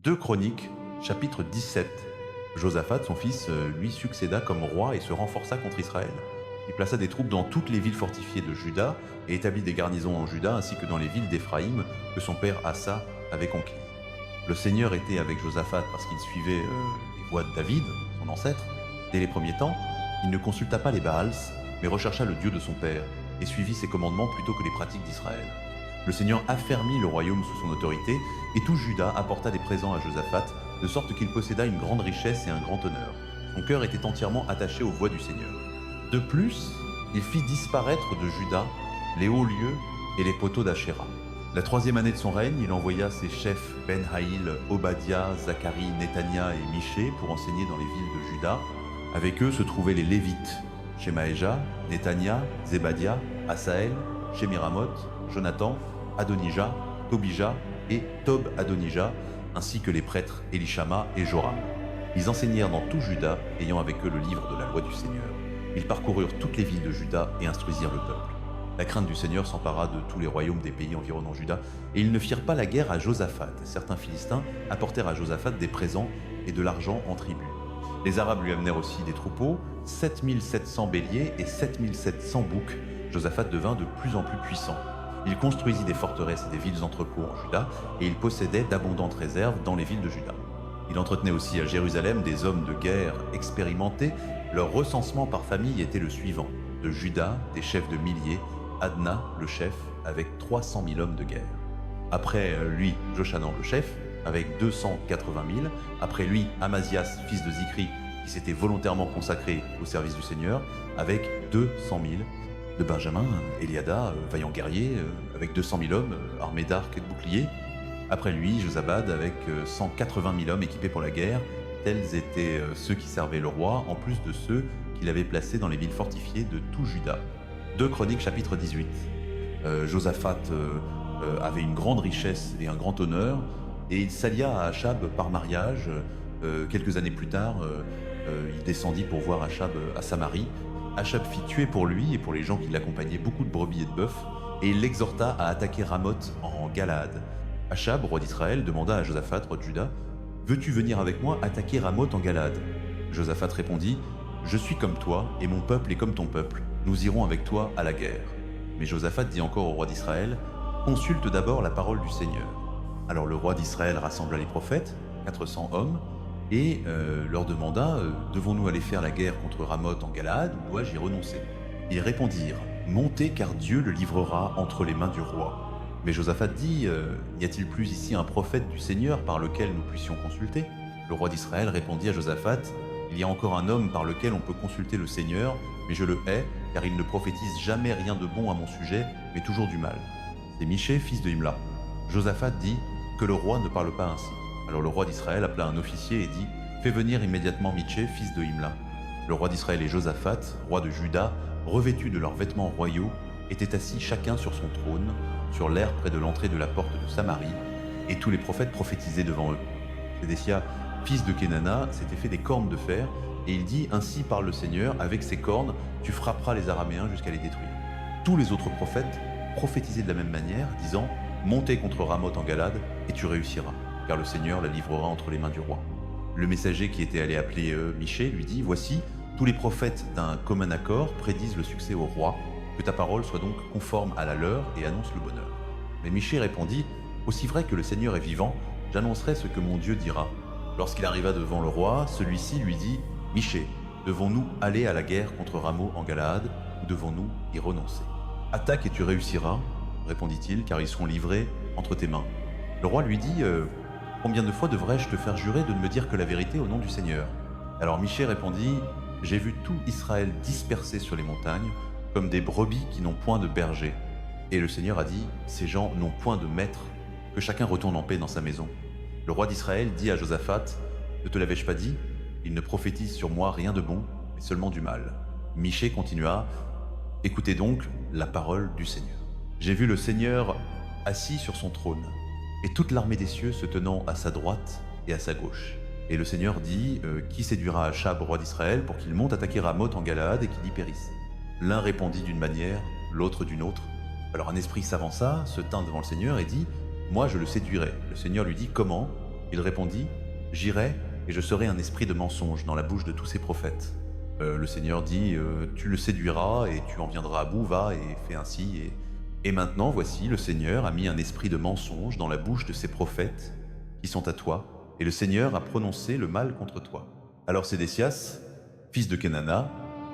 2 Chroniques, chapitre 17. Josaphat, son fils, lui succéda comme roi et se renforça contre Israël. Il plaça des troupes dans toutes les villes fortifiées de Juda et établit des garnisons en Juda ainsi que dans les villes d'Éphraïm que son père Asa avait conquises. Le Seigneur était avec Josaphat parce qu'il suivait les voies de David, son ancêtre. Dès les premiers temps, il ne consulta pas les Baals, mais rechercha le Dieu de son père et suivit ses commandements plutôt que les pratiques d'Israël. Le Seigneur affermit le royaume sous son autorité et tout Juda apporta des présents à Josaphat, de sorte qu'il posséda une grande richesse et un grand honneur. Son cœur était entièrement attaché aux voies du Seigneur. De plus, il fit disparaître de Juda les hauts lieux et les poteaux d'Achéra. La 3e année de son règne, il envoya ses chefs Ben-Haïl, Obadiah, Zacharie, Netania et Michée pour enseigner dans les villes de Juda. Avec eux se trouvaient les Lévites, Shemaéja, Netania, Zébadia, Asaël, Shemiramoth, Jonathan, Adonijah, Tobijah et Tob-Adonijah, ainsi que les prêtres Élishama et Joram. Ils enseignèrent dans tout Juda, ayant avec eux le livre de la loi du Seigneur. Ils parcoururent toutes les villes de Juda et instruisirent le peuple. La crainte du Seigneur s'empara de tous les royaumes des pays environnant Juda, et ils ne firent pas la guerre à Josaphat. Certains Philistins apportèrent à Josaphat des présents et de l'argent en tribut. Les Arabes lui amenèrent aussi des troupeaux, 7700 béliers et 7700 boucs. Josaphat devint de plus en plus puissant. Il construisit des forteresses et des villes entrepôts en Juda, et il possédait d'abondantes réserves dans les villes de Juda. Il entretenait aussi à Jérusalem des hommes de guerre expérimentés. Leur recensement par famille était le suivant. De Juda, des chefs de milliers, Adna, le chef, avec 300 000 hommes de guerre. Après lui, Joshanan, le chef, avec 280 000. Après lui, Amazias, fils de Zikri, qui s'était volontairement consacré au service du Seigneur, avec 200 000. De Benjamin, Eliada, vaillant guerrier, avec 200 000 hommes, armés d'arcs et de boucliers. Après lui, Josabad, avec 180 000 hommes équipés pour la guerre. Tels étaient ceux qui servaient le roi, en plus de ceux qu'il avait placés dans les villes fortifiées de tout Juda. 2 Chroniques, chapitre 18. Josaphat avait une grande richesse et un grand honneur, et il s'allia à Achab par mariage. Quelques années plus tard, il descendit pour voir Achab à Samarie. Achab fit tuer pour lui et pour les gens qui l'accompagnaient beaucoup de brebis et de bœufs, et il l'exhorta à attaquer Ramoth en Galaad. Achab, roi d'Israël, demanda à Josaphat, roi de Juda, « Veux-tu venir avec moi attaquer Ramoth en Galaad ?» Josaphat répondit, « Je suis comme toi, et mon peuple est comme ton peuple. Nous irons avec toi à la guerre. » Mais Josaphat dit encore au roi d'Israël, « Consulte d'abord la parole du Seigneur. » Alors le roi d'Israël rassembla les prophètes, 400 hommes, et leur demanda « Devons-nous aller faire la guerre contre Ramoth en Galaad ou dois-je y renoncer ?» Ils répondirent « Montez car Dieu le livrera entre les mains du roi. » Mais Josaphat dit « N'y a-t-il plus ici un prophète du Seigneur par lequel nous puissions consulter ?» Le roi d'Israël répondit à Josaphat « Il y a encore un homme par lequel on peut consulter le Seigneur, mais je le hais, car il ne prophétise jamais rien de bon à mon sujet, mais toujours du mal. C'est Michée, fils de Imla. » Josaphat dit « Que le roi ne parle pas ainsi. » Alors le roi d'Israël appela un officier et dit « Fais venir immédiatement Michée, fils de Imla. » Le roi d'Israël et Josaphat, roi de Juda, revêtus de leurs vêtements royaux, étaient assis chacun sur son trône, sur l'aire près de l'entrée de la porte de Samarie, et tous les prophètes prophétisaient devant eux. Sédécia, fils de Kenana, s'était fait des cornes de fer, et il dit « Ainsi parle le Seigneur, avec ces cornes, tu frapperas les Araméens jusqu'à les détruire. » Tous les autres prophètes prophétisaient de la même manière, disant « Montez contre Ramoth en Galade, et tu réussiras, car le Seigneur la livrera entre les mains du roi. » Le messager qui était allé appeler Michée lui dit « Voici, tous les prophètes d'un commun accord prédisent le succès au roi, que ta parole soit donc conforme à la leur et annonce le bonheur. » Mais Michée répondit « Aussi vrai que le Seigneur est vivant, j'annoncerai ce que mon Dieu dira. » Lorsqu'il arriva devant le roi, celui-ci lui dit « Michée, devons-nous aller à la guerre contre Ramoth en Galaad, ou devons-nous y renoncer ?»« Attaque et tu réussiras, répondit-il, car ils seront livrés entre tes mains. » Le roi lui dit « Combien de fois devrais-je te faire jurer de ne me dire que la vérité au nom du Seigneur ?» Alors Michée répondit « J'ai vu tout Israël dispersé sur les montagnes, comme des brebis qui n'ont point de berger. » Et le Seigneur a dit « Ces gens n'ont point de maître, que chacun retourne en paix dans sa maison. » Le roi d'Israël dit à Josaphat « Ne te l'avais-je pas dit? Il ne prophétise sur moi rien de bon, mais seulement du mal. » Michée continua « Écoutez donc la parole du Seigneur. J'ai vu le Seigneur assis sur son trône, et toute l'armée des cieux se tenant à sa droite et à sa gauche. Et le Seigneur dit Qui séduira Achab, roi d'Israël, pour qu'il monte attaquer Ramoth en Galaad et qu'il y périsse. L'un répondit d'une manière, l'autre d'une autre. Alors un esprit s'avança, se tint devant le Seigneur et dit Moi je le séduirai. Le Seigneur lui dit Comment? Il répondit, « J'irai et je serai un esprit de mensonge dans la bouche de tous ces prophètes. » Le Seigneur dit, « Tu le séduiras et tu en viendras à bout, va et fais ainsi. » Et maintenant, voici, le Seigneur a mis un esprit de mensonge dans la bouche de ces prophètes qui sont à toi, et le Seigneur a prononcé le mal contre toi. » Alors Sédécias, fils de Kenana,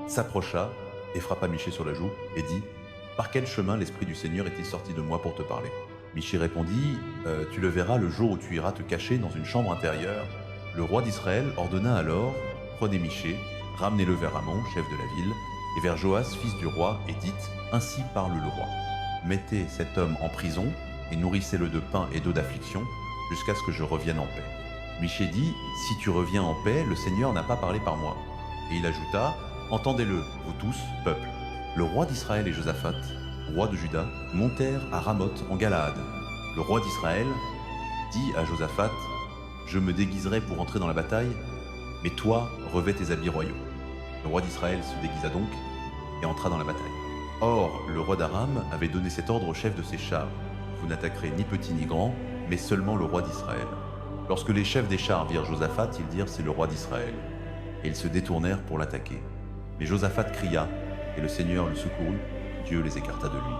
s'approcha et frappa Michée sur la joue et dit, « Par quel chemin l'Esprit du Seigneur est-il sorti de moi pour te parler ?» Michée répondit, « Tu le verras le jour où tu iras te cacher dans une chambre intérieure. » Le roi d'Israël ordonna alors, « Prenez Michée, ramenez-le vers Amon, chef de la ville, et vers Joas, fils du roi, et dites, ainsi parle le roi. Mettez cet homme en prison et nourrissez-le de pain et d'eau d'affliction jusqu'à ce que je revienne en paix. » Michée dit, « Si tu reviens en paix, le Seigneur n'a pas parlé par moi. » Et il ajouta, « Entendez-le, vous tous, peuple. » Le roi d'Israël et Josaphat, roi de Juda, montèrent à Ramoth en Galaad. Le roi d'Israël dit à Josaphat, « Je me déguiserai pour entrer dans la bataille, mais toi, revêt tes habits royaux. » Le roi d'Israël se déguisa donc et entra dans la bataille. Or, le roi d'Aram avait donné cet ordre au chef de ses chars, « Vous n'attaquerez ni petit ni grand, mais seulement le roi d'Israël. » Lorsque les chefs des chars virent Josaphat, ils dirent, « C'est le roi d'Israël. » Et ils se détournèrent pour l'attaquer. Mais Josaphat cria, et le Seigneur le secourut, Dieu les écarta de lui.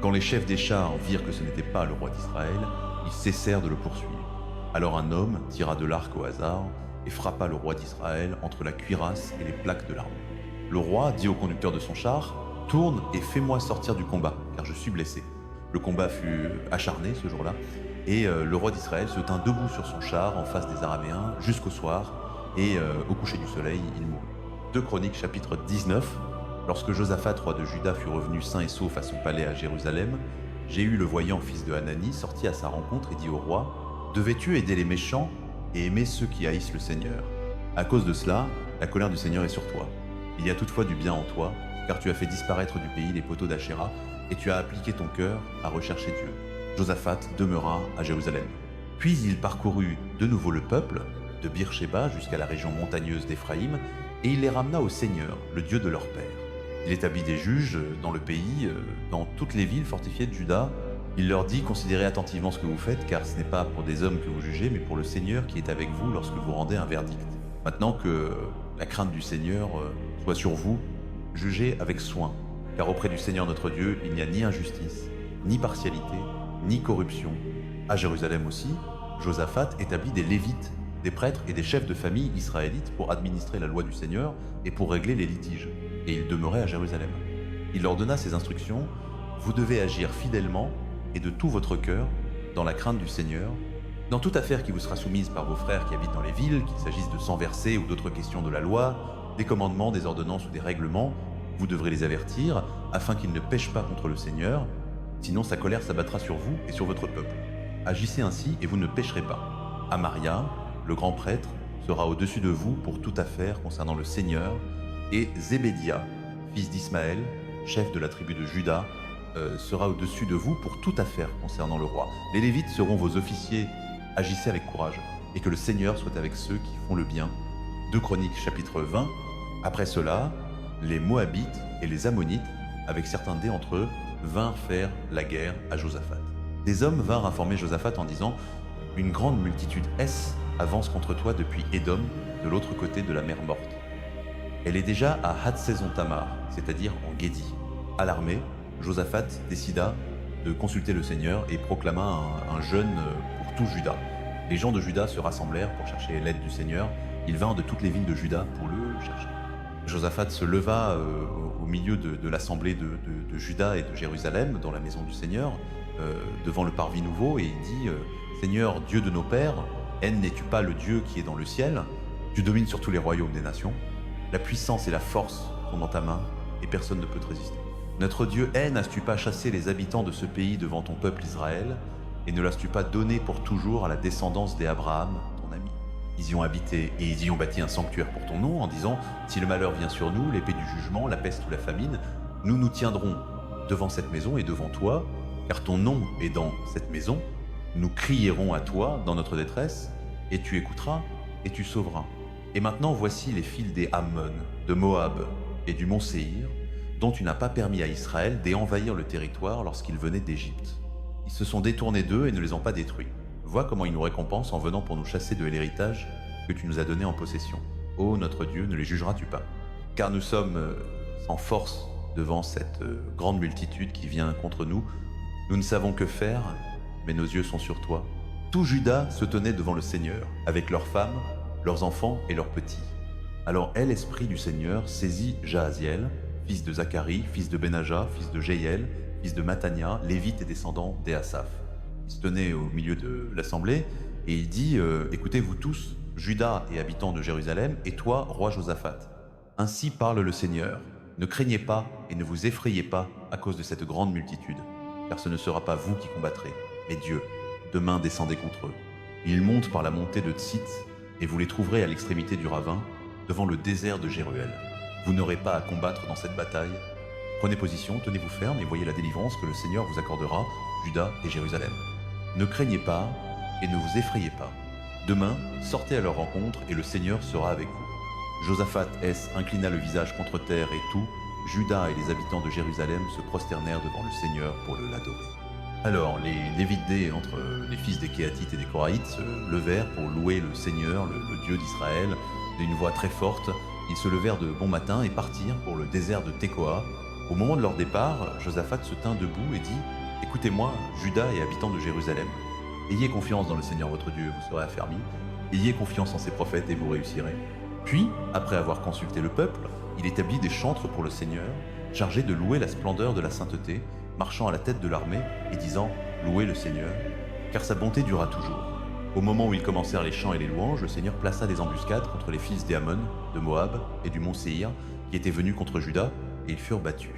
Quand les chefs des chars virent que ce n'était pas le roi d'Israël, ils cessèrent de le poursuivre. Alors un homme tira de l'arc au hasard et frappa le roi d'Israël entre la cuirasse et les plaques de l'arme. Le roi dit au conducteur de son char, « Tourne et fais-moi sortir du combat, car je suis blessé. » Le combat fut acharné ce jour-là, et le roi d'Israël se tint debout sur son char en face des Araméens jusqu'au soir, et au coucher du soleil, il mourut. 2 Chroniques chapitre 19. Lorsque Josaphat, roi de Juda, fut revenu sain et sauf à son palais à Jérusalem, Jéhu le voyant, fils de Hanani, sortit à sa rencontre et dit au roi, « Devais-tu aider les méchants et aimer ceux qui haïssent le Seigneur? À cause de cela, la colère du Seigneur est sur toi. Il y a toutefois du bien en toi, car tu as fait disparaître du pays les poteaux d'Achéra, et tu as appliqué ton cœur à rechercher Dieu. » Josaphat demeura à Jérusalem. Puis il parcourut de nouveau le peuple, de Bir-Shéba jusqu'à la région montagneuse d'Éphraïm, et il les ramena au Seigneur, le Dieu de leur père. Il établit des juges dans le pays, dans toutes les villes fortifiées de Juda. Il leur dit, « Considérez attentivement ce que vous faites, car ce n'est pas pour des hommes que vous jugez, mais pour le Seigneur qui est avec vous lorsque vous rendez un verdict. Maintenant que la crainte du Seigneur soit sur vous, jugez avec soin, car auprès du Seigneur notre Dieu, il n'y a ni injustice, ni partialité, ni corruption. » À Jérusalem aussi, Josaphat établit des Lévites, des prêtres et des chefs de famille israélites pour administrer la loi du Seigneur et pour régler les litiges. Et il demeurait à Jérusalem. Il leur donna ces instructions, « Vous devez agir fidèlement et de tout votre cœur dans la crainte du Seigneur, dans toute affaire qui vous sera soumise par vos frères qui habitent dans les villes, qu'il s'agisse de sang versé ou d'autres questions de la loi, des commandements, des ordonnances ou des règlements, vous devrez les avertir, afin qu'ils ne pêchent pas contre le Seigneur, sinon sa colère s'abattra sur vous et sur votre peuple. Agissez ainsi et vous ne pécherez pas. Amaria, le grand prêtre, sera au-dessus de vous pour toute affaire concernant le Seigneur, et Zébédia, fils d'Ismaël, chef de la tribu de Juda, sera au-dessus de vous pour toute affaire concernant le roi. Les Lévites seront vos officiers. Agissez avec courage, et que le Seigneur soit avec ceux qui font le bien. 2 Chroniques chapitre 20. Après cela, les Moabites et les Ammonites, avec certains d'entre eux, vinrent faire la guerre à Josaphat. Des hommes vinrent informer Josaphat en disant, « Une grande multitude avance contre toi depuis Édom, de l'autre côté de la mer Morte. Elle est déjà à Hatzezon-Tamar, c'est-à-dire en Guédi. » Alarmé, Josaphat décida de consulter le Seigneur et proclama un jeûne pour tout Juda. Les gens de Juda se rassemblèrent pour chercher l'aide du Seigneur. Ils vinrent de toutes les villes de Juda pour le chercher. Josaphat se leva au milieu de l'assemblée de Juda et de Jérusalem, dans la maison du Seigneur, devant le parvis nouveau, et il dit, « Seigneur, Dieu de nos pères, n'es-tu pas le Dieu qui est dans le ciel? Tu domines sur tous les royaumes des nations. La puissance et la force sont dans ta main, et personne ne peut te résister. Notre Dieu, n'as-tu pas chassé les habitants de ce pays devant ton peuple Israël, et ne l'as-tu pas donné pour toujours à la descendance d'Abraham, ton ami? Ils y ont habité et ils y ont bâti un sanctuaire pour ton nom, en disant, si le malheur vient sur nous, l'épée du jugement, la peste ou la famine, nous nous tiendrons devant cette maison et devant toi, car ton nom est dans cette maison. Nous crierons à toi dans notre détresse, et tu écouteras et tu sauveras. Et maintenant voici les fils des Ammon, de Moab et du mont Séhir, dont tu n'as pas permis à Israël d'envahir le territoire lorsqu'ils venaient d'Égypte. Ils se sont détournés d'eux et ne les ont pas détruits. vois comment il nous récompense en venant pour nous chasser de l'héritage que tu nous as donné en possession. Ô notre Dieu, ne les jugeras-tu pas? Car nous sommes sans force devant cette grande multitude qui vient contre nous. Nous ne savons que faire, mais nos yeux sont sur toi. Tout Juda se tenait devant le Seigneur, avec leurs femmes, leurs enfants et leurs petits. Alors l'esprit du Seigneur saisit Jahaziel, fils de Zacharie, fils de Benaja, fils de Jéiel, fils de Matania, lévite et descendant d'Easaph. Il se tenait au milieu de l'assemblée et il dit écoutez vous tous, Juda et habitants de Jérusalem, et toi, roi Josaphat. Ainsi parle le Seigneur. Ne craignez pas et ne vous effrayez pas à cause de cette grande multitude, car ce ne sera pas vous qui combattrez, mais Dieu. Demain descendez contre eux. Ils montent par la montée de Tsitz, et vous les trouverez à l'extrémité du ravin, devant le désert de Jéruel. Vous n'aurez pas à combattre dans cette bataille. Prenez position, tenez-vous ferme et voyez la délivrance que le Seigneur vous accordera, Juda et Jérusalem. Ne craignez pas et ne vous effrayez pas. Demain, sortez à leur rencontre et le Seigneur sera avec vous. Josaphat inclina le visage contre terre et tout, Juda et les habitants de Jérusalem se prosternèrent devant le Seigneur pour l'adorer. Alors, les Lévites entre les fils des Kéatites et des Korahites se levèrent pour louer le Seigneur, le Dieu d'Israël, d'une voix très forte. Ils se levèrent de bon matin et partirent pour le désert de Tekoa. Au moment de leur départ, Josaphat se tint debout et dit « Écoutez-moi, Juda et habitants de Jérusalem. Ayez confiance dans le Seigneur votre Dieu, vous serez affermis. Ayez confiance en ses prophètes et vous réussirez. » Puis, après avoir consulté le peuple, il établit des chantres pour le Seigneur, chargés de louer la splendeur de la sainteté, marchant à la tête de l'armée et disant « Louez le Seigneur, car sa bonté durera toujours. » Au moment où ils commencèrent les chants et les louanges, le Seigneur plaça des embuscades contre les fils d'Ammon, de Moab et du mont Séhir, qui étaient venus contre Juda, et ils furent battus.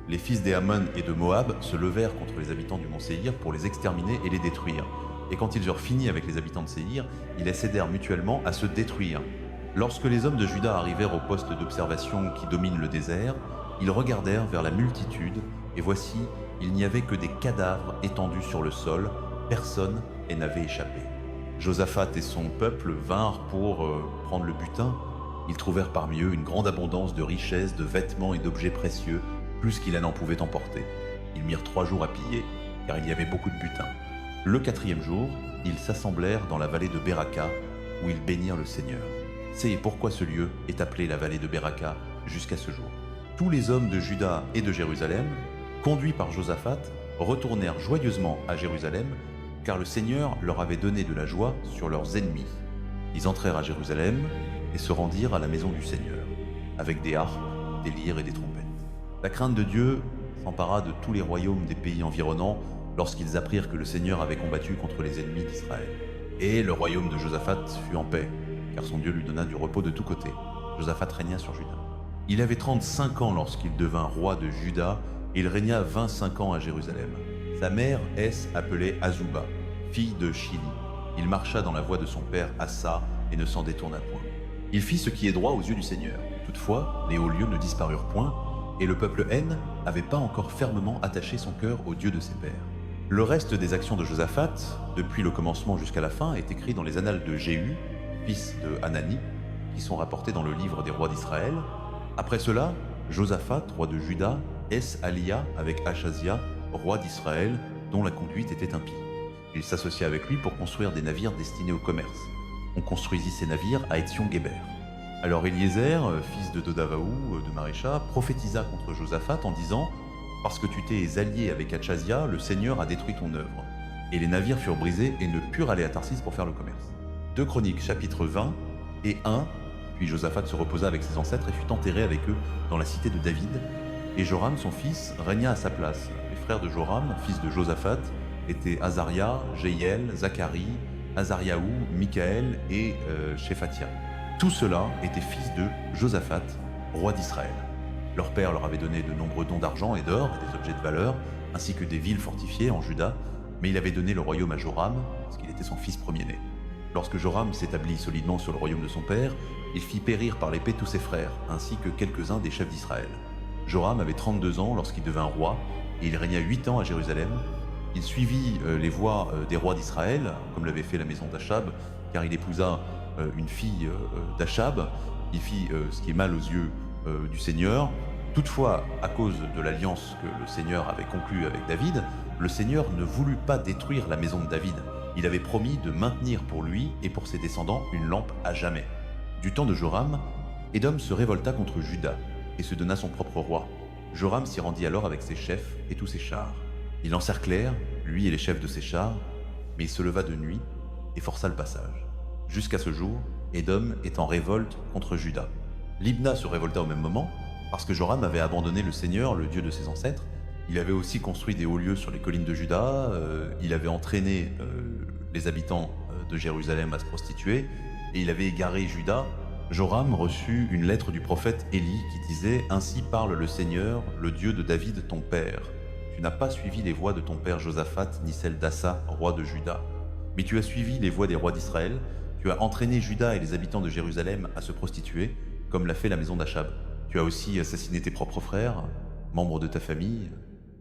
Les fils d'Ammon et de Moab se levèrent contre les habitants du mont Séhir pour les exterminer et les détruire. Et quand ils eurent fini avec les habitants de Séhir, ils les cédèrent mutuellement à se détruire. Lorsque les hommes de Juda arrivèrent au poste d'observation qui domine le désert, ils regardèrent vers la multitude, et voici, il n'y avait que des cadavres étendus sur le sol, personne n'avait échappé. Josaphat et son peuple vinrent pour prendre le butin. Ils trouvèrent parmi eux une grande abondance de richesses, de vêtements et d'objets précieux, plus qu'il n'en pouvait emporter. Ils mirent 3 jours à piller, car il y avait beaucoup de butin. Le 4e jour, ils s'assemblèrent dans la vallée de Beraka, où ils bénirent le Seigneur. C'est pourquoi ce lieu est appelé la vallée de Beraka jusqu'à ce jour. Tous les hommes de Juda et de Jérusalem, conduits par Josaphat, retournèrent joyeusement à Jérusalem, car le Seigneur leur avait donné de la joie sur leurs ennemis. Ils entrèrent à Jérusalem et se rendirent à la maison du Seigneur, avec des harpes, des lyres et des trompettes. La crainte de Dieu s'empara de tous les royaumes des pays environnants lorsqu'ils apprirent que le Seigneur avait combattu contre les ennemis d'Israël. Et le royaume de Josaphat fut en paix, car son Dieu lui donna du repos de tous côtés. Josaphat régna sur Juda. Il avait 35 ans lorsqu'il devint roi de Juda, et il régna 25 ans à Jérusalem. Sa mère appelée Azuba, fille de Shili. Il marcha dans la voie de son père Assa et ne s'en détourna point. Il fit ce qui est droit aux yeux du Seigneur. Toutefois, les hauts lieux ne disparurent point, et le peuple n'avait pas encore fermement attaché son cœur au Dieu de ses pères. Le reste des actions de Josaphat, depuis le commencement jusqu'à la fin, est écrit dans les annales de Jéhu, fils de Hanani, qui sont rapportés dans le livre des rois d'Israël. Après cela, Josaphat, roi de Juda, allia avec Achazia, roi d'Israël, dont la conduite était impie. Il s'associa avec lui pour construire des navires destinés au commerce. On construisit ces navires à Étsion-Guéber. Alors Éliézer, fils de Dodavaou, de Marécha, prophétisa contre Josaphat en disant « Parce que tu t'es allié avec Achazia, le Seigneur a détruit ton œuvre. » Et les navires furent brisés et ne purent aller à Tarsis pour faire le commerce. 2 Chroniques, chapitre 20 et 1. Puis Josaphat se reposa avec ses ancêtres et fut enterré avec eux dans la cité de David. Et Joram, son fils, régna à sa place. Les frères de Joram, fils de Josaphat, étaient Azaria, Jéiel, Zacharie, Azariaou, Michaël et Shéphatia. Tout cela étaient fils de Josaphat, roi d'Israël. Leur père leur avait donné de nombreux dons d'argent et d'or et des objets de valeur, ainsi que des villes fortifiées en Juda, mais il avait donné le royaume à Joram, parce qu'il était son fils premier-né. Lorsque Joram s'établit solidement sur le royaume de son père, il fit périr par l'épée tous ses frères, ainsi que quelques-uns des chefs d'Israël. Joram avait 32 ans lorsqu'il devint roi, et il régna 8 ans à Jérusalem. Il suivit les voies des rois d'Israël, comme l'avait fait la maison d'Achab, car il épousa une fille d'Achab. Il fit ce qui est mal aux yeux du Seigneur. Toutefois, à cause de l'alliance que le Seigneur avait conclue avec David, le Seigneur ne voulut pas détruire la maison de David. Il avait promis de maintenir pour lui et pour ses descendants une lampe à jamais. Du temps de Joram, Édom se révolta contre Juda et se donna son propre roi. Joram s'y rendit alors avec ses chefs et tous ses chars. Ils l'encerclèrent, lui et les chefs de ses chars, mais il se leva de nuit et força le passage. Jusqu'à ce jour, Édom est en révolte contre Juda. Libna se révolta au même moment, parce que Joram avait abandonné le Seigneur, le Dieu de ses ancêtres. Il avait aussi construit des hauts lieux sur les collines de Juda, il avait entraîné les habitants de Jérusalem à se prostituer, et il avait égaré Juda. Joram reçut une lettre du prophète Élie qui disait « Ainsi parle le Seigneur, le Dieu de David ton père. Tu n'as pas suivi les voies de ton père Josaphat, ni celles d'Assa, roi de Juda. Mais tu as suivi les voies des rois d'Israël, tu as entraîné Juda et les habitants de Jérusalem à se prostituer, comme l'a fait la maison d'Achab. Tu as aussi assassiné tes propres frères, membres de ta famille,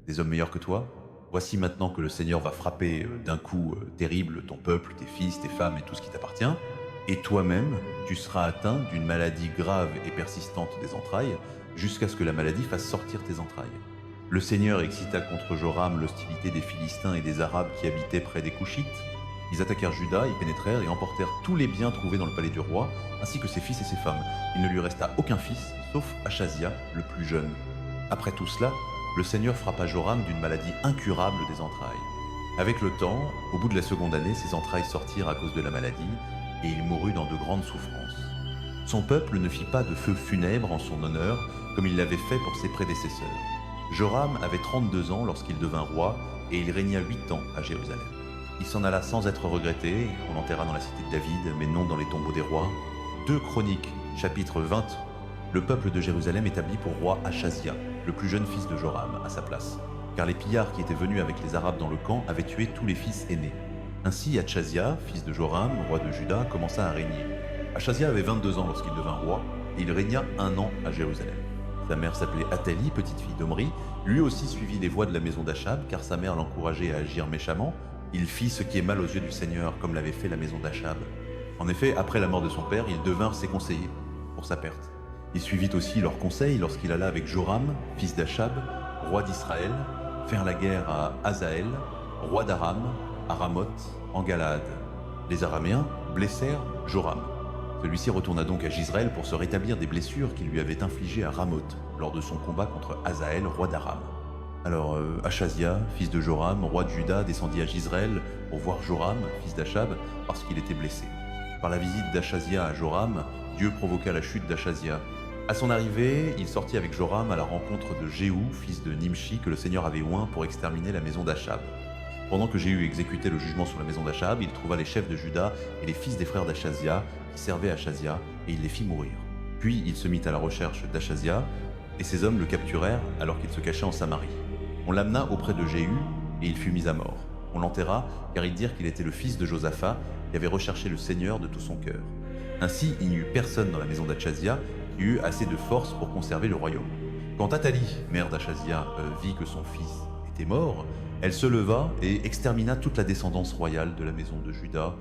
des hommes meilleurs que toi. Voici maintenant que le Seigneur va frapper d'un coup terrible ton peuple, tes fils, tes femmes et tout ce qui t'appartient. Et toi-même, tu seras atteint d'une maladie grave et persistante des entrailles, jusqu'à ce que la maladie fasse sortir tes entrailles. Le Seigneur excita contre Joram l'hostilité des Philistins et des Arabes qui habitaient près des Couchites. Ils attaquèrent Juda, y pénétrèrent et emportèrent tous les biens trouvés dans le palais du roi, ainsi que ses fils et ses femmes. Il ne lui resta aucun fils, sauf Achazia, le plus jeune. Après tout cela, le Seigneur frappa Joram d'une maladie incurable des entrailles. Avec le temps, au bout de la seconde année, ses entrailles sortirent à cause de la maladie, et il mourut dans de grandes souffrances. Son peuple ne fit pas de feu funèbre en son honneur, comme il l'avait fait pour ses prédécesseurs. Joram avait 32 ans lorsqu'il devint roi, et il régna 8 ans à Jérusalem. Il s'en alla sans être regretté, on l'enterra dans la cité de David, mais non dans les tombeaux des rois. 2 Chroniques, chapitre 20. Le peuple de Jérusalem établit pour roi Achazia, le plus jeune fils de Joram, à sa place, car les pillards qui étaient venus avec les Arabes dans le camp avaient tué tous les fils aînés. Ainsi Achazia, fils de Joram, roi de Juda, commença à régner. Achazia avait 22 ans lorsqu'il devint roi, et il régna 1 an à Jérusalem. Sa mère s'appelait Athalie, petite fille d'Omri. Lui aussi suivit les voies de la maison d'Achab, car sa mère l'encourageait à agir méchamment. Il fit ce qui est mal aux yeux du Seigneur, comme l'avait fait la maison d'Achab. En effet, après la mort de son père, ils devinrent ses conseillers, pour sa perte. Il suivit aussi leurs conseils lorsqu'il alla avec Joram, fils d'Achab, roi d'Israël, faire la guerre à Hazaël, roi d'Aram, à Ramoth, en Galaad. Les Araméens blessèrent Joram. Celui-ci retourna donc à Jizreel pour se rétablir des blessures qu'il lui avait infligées à Ramoth lors de son combat contre Hazaël, roi d'Aram. Alors Achazia, fils de Joram, roi de Juda, descendit à Jizreel pour voir Joram, fils d'Achab, parce qu'il était blessé. Par la visite d'Achazia à Joram, Dieu provoqua la chute d'Achazia. À son arrivée, il sortit avec Joram à la rencontre de Jéhu, fils de Nimshi, que le Seigneur avait oint pour exterminer la maison d'Achab. Pendant que Jéhu exécutait le jugement sur la maison d'Achab, il trouva les chefs de Juda et les fils des frères d'Achazia, qui servaient Achazia, et il les fit mourir. Puis il se mit à la recherche d'Achazia, et ses hommes le capturèrent alors qu'il se cachait en Samarie. On l'amena auprès de Jéhu, et il fut mis à mort. On l'enterra, car ils dirent qu'il était le fils de Josaphat, qui avait recherché le Seigneur de tout son cœur. Ainsi, il n'y eut personne dans la maison d'Achazia qui eut assez de force pour conserver le royaume. Quand Athalie, mère d'Achazia, vit que son fils était mort, elle se leva et extermina toute la descendance royale de la maison de Juda.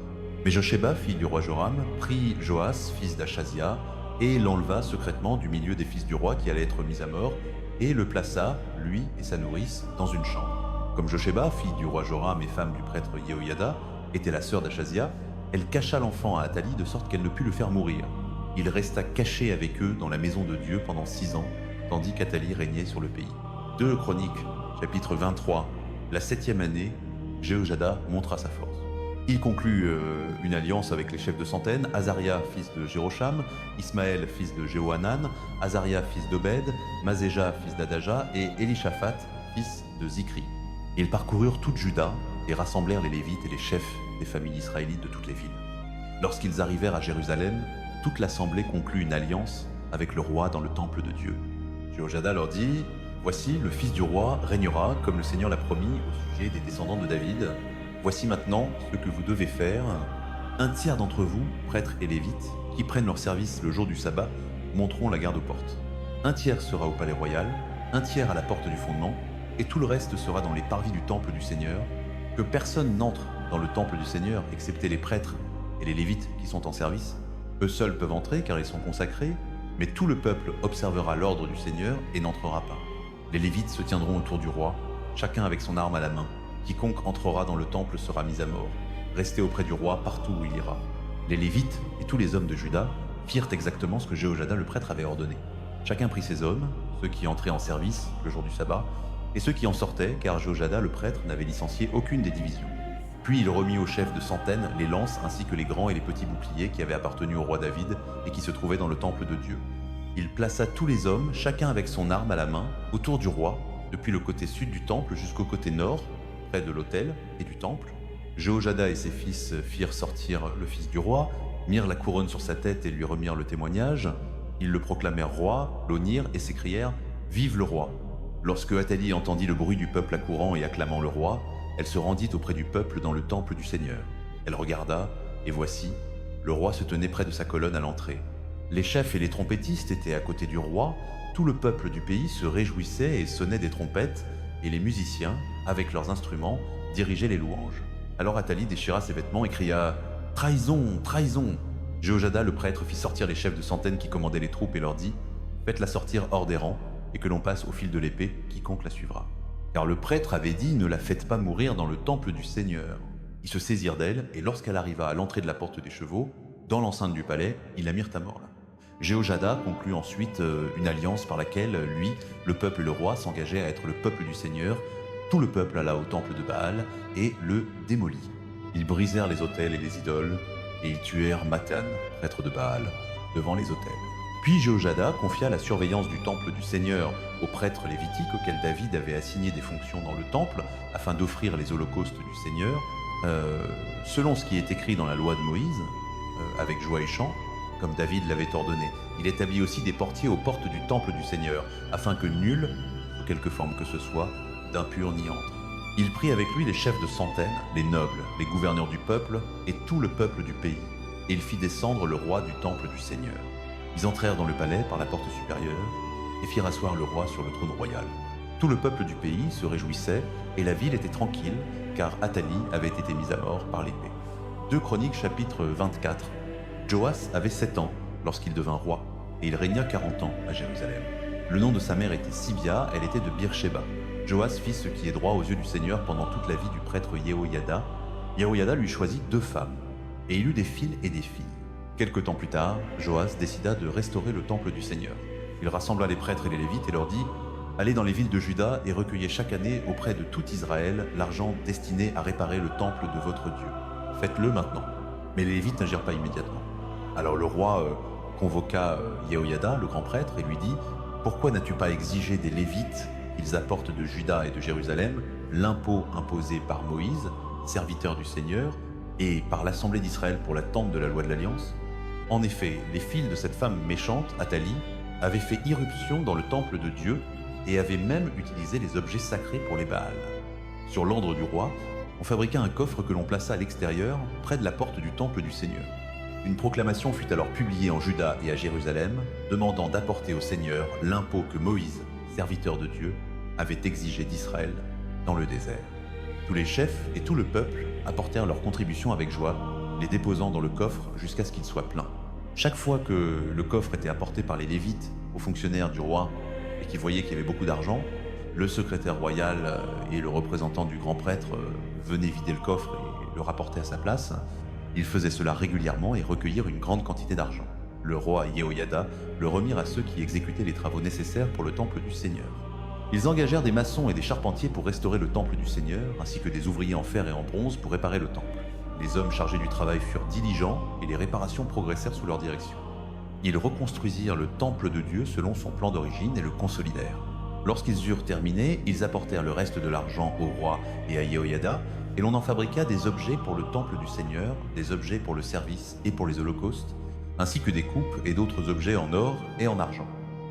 Mais Josheba, fille du roi Joram, prit Joas, fils d'Achazia, et l'enleva secrètement du milieu des fils du roi qui allaient être mis à mort, et le plaça, lui et sa nourrice, dans une chambre. Comme Josheba, fille du roi Joram et femme du prêtre Yehoyada, était la sœur d'Achazia, elle cacha l'enfant à Athalie de sorte qu'elle ne put le faire mourir. Il resta caché avec eux dans la maison de Dieu pendant 6 ans, tandis qu'Athalie régnait sur le pays. 2 Chroniques, chapitre 23. La 7e année, Jéhoiada montra sa force. Il conclut une alliance avec les chefs de centaines, Azaria, fils de Jérocham, Ismaël, fils de Jéhohanan, Azaria, fils d'Obed, Mazéja, fils d'Adaja, et Élishaphat, fils de Zikri. Ils parcoururent toute Juda et rassemblèrent les Lévites et les chefs des familles israélites de toutes les villes. Lorsqu'ils arrivèrent à Jérusalem, toute l'assemblée conclut une alliance avec le roi dans le temple de Dieu. Jéhoiada leur dit « Voici, le fils du roi régnera, comme le Seigneur l'a promis, au sujet des descendants de David. Voici maintenant ce que vous devez faire. Un tiers d'entre vous, prêtres et lévites, qui prennent leur service le jour du sabbat, monteront la garde aux portes. Un tiers sera au palais royal, un tiers à la porte du fondement, et tout le reste sera dans les parvis du temple du Seigneur. Que personne n'entre dans le temple du Seigneur, excepté les prêtres et les lévites qui sont en service. Eux seuls peuvent entrer car ils sont consacrés, mais tout le peuple observera l'ordre du Seigneur et n'entrera pas. Les Lévites se tiendront autour du roi, chacun avec son arme à la main. Quiconque entrera dans le temple sera mis à mort. rester auprès du roi partout où il ira. Les Lévites et tous les hommes de Juda firent exactement ce que Jéhojada le prêtre avait ordonné. Chacun prit ses hommes, ceux qui entraient en service le jour du sabbat, et ceux qui en sortaient, car Jéhojada le prêtre n'avait licencié aucune des divisions. Puis il remit aux chefs de centaines les lances ainsi que les grands et les petits boucliers qui avaient appartenu au roi David et qui se trouvaient dans le temple de Dieu. Il plaça tous les hommes, chacun avec son arme à la main, autour du roi, depuis le côté sud du temple jusqu'au côté nord, près de l'autel et du temple. Jéhojada et ses fils firent sortir le fils du roi, mirent la couronne sur sa tête et lui remirent le témoignage. Ils le proclamèrent roi, l'honnirent et s'écrièrent « Vive le roi !» Lorsque Athalie entendit le bruit du peuple accourant et acclamant le roi, elle se rendit auprès du peuple dans le temple du Seigneur. Elle regarda, et voici, le roi se tenait près de sa colonne à l'entrée. Les chefs et les trompettistes étaient à côté du roi, tout le peuple du pays se réjouissait et sonnait des trompettes, et les musiciens, avec leurs instruments, dirigeaient les louanges. Alors Athalie déchira ses vêtements et cria « Trahison, trahison !» Jéhojada le prêtre fit sortir les chefs de centaines qui commandaient les troupes et leur dit « Faites-la sortir hors des rangs, et que l'on passe au fil de l'épée, quiconque la suivra. » Car le prêtre avait dit « Ne la faites pas mourir dans le temple du Seigneur. » Ils se saisirent d'elle, et lorsqu'elle arriva à l'entrée de la porte des chevaux, dans l'enceinte du palais, ils la mirent à mort là. Jéhojada conclut ensuite une alliance par laquelle lui, le peuple et le roi s'engageaient à être le peuple du Seigneur. Tout le peuple alla au temple de Baal et le démolit. Ils brisèrent les autels et les idoles, et ils tuèrent Mathan, prêtre de Baal, devant les autels. Puis Jéhojada confia la surveillance du temple du Seigneur aux prêtres lévitiques auxquels David avait assigné des fonctions dans le temple afin d'offrir les holocaustes du Seigneur, selon ce qui est écrit dans la loi de Moïse, avec joie et chant, comme David l'avait ordonné. Il établit aussi des portiers aux portes du temple du Seigneur, afin que nul, sous quelque forme que ce soit, d'impur n'y entre. Il prit avec lui les chefs de centaines, les nobles, les gouverneurs du peuple et tout le peuple du pays, et il fit descendre le roi du temple du Seigneur. Ils entrèrent dans le palais par la porte supérieure et firent asseoir le roi sur le trône royal. Tout le peuple du pays se réjouissait et la ville était tranquille, car Athalie avait été mise à mort par l'épée. 2 Chroniques chapitre 24. Joas avait 7 ans lorsqu'il devint roi, et il régna 40 ans à Jérusalem. Le nom de sa mère était Sibia, elle était de Beersheba. Joas fit ce qui est droit aux yeux du Seigneur pendant toute la vie du prêtre Jéhoïada. Jéhoïada lui choisit 2 femmes, et il eut des fils et des filles. Quelque temps plus tard, Joas décida de restaurer le temple du Seigneur. Il rassembla les prêtres et les lévites et leur dit « Allez dans les villes de Juda et recueillez chaque année auprès de tout Israël l'argent destiné à réparer le temple de votre Dieu. Faites-le maintenant. » Mais les lévites n'agirent pas immédiatement. Alors le roi convoqua Jéhoïada, le grand prêtre, et lui dit « Pourquoi n'as-tu pas exigé des lévites qu'ils apportent de Juda et de Jérusalem l'impôt imposé par Moïse, serviteur du Seigneur, et par l'assemblée d'Israël pour la tente de la loi de l'Alliance ? En effet, les fils de cette femme méchante, Athalie, avaient fait irruption dans le temple de Dieu et avaient même utilisé les objets sacrés pour les Baals. Sur l'ordre du roi, on fabriqua un coffre que l'on plaça à l'extérieur, près de la porte du temple du Seigneur. Une proclamation fut alors publiée en Juda et à Jérusalem, demandant d'apporter au Seigneur l'impôt que Moïse, serviteur de Dieu, avait exigé d'Israël dans le désert. Tous les chefs et tout le peuple apportèrent leur contribution avec joie, les déposant dans le coffre jusqu'à ce qu'il soit plein. Chaque fois que le coffre était apporté par les Lévites aux fonctionnaires du roi et qui voyaient qu'il y avait beaucoup d'argent, le secrétaire royal et le représentant du grand prêtre venaient vider le coffre et le rapporter à sa place. Ils faisaient cela régulièrement et recueillirent une grande quantité d'argent. Le roi et Jéhoïada le remirent à ceux qui exécutaient les travaux nécessaires pour le temple du Seigneur. Ils engagèrent des maçons et des charpentiers pour restaurer le temple du Seigneur, ainsi que des ouvriers en fer et en bronze pour réparer le temple. Les hommes chargés du travail furent diligents et les réparations progressèrent sous leur direction. Ils reconstruisirent le temple de Dieu selon son plan d'origine et le consolidèrent. Lorsqu'ils eurent terminé, ils apportèrent le reste de l'argent au roi et à Jéhoïada, et l'on en fabriqua des objets pour le temple du Seigneur, des objets pour le service et pour les holocaustes, ainsi que des coupes et d'autres objets en or et en argent.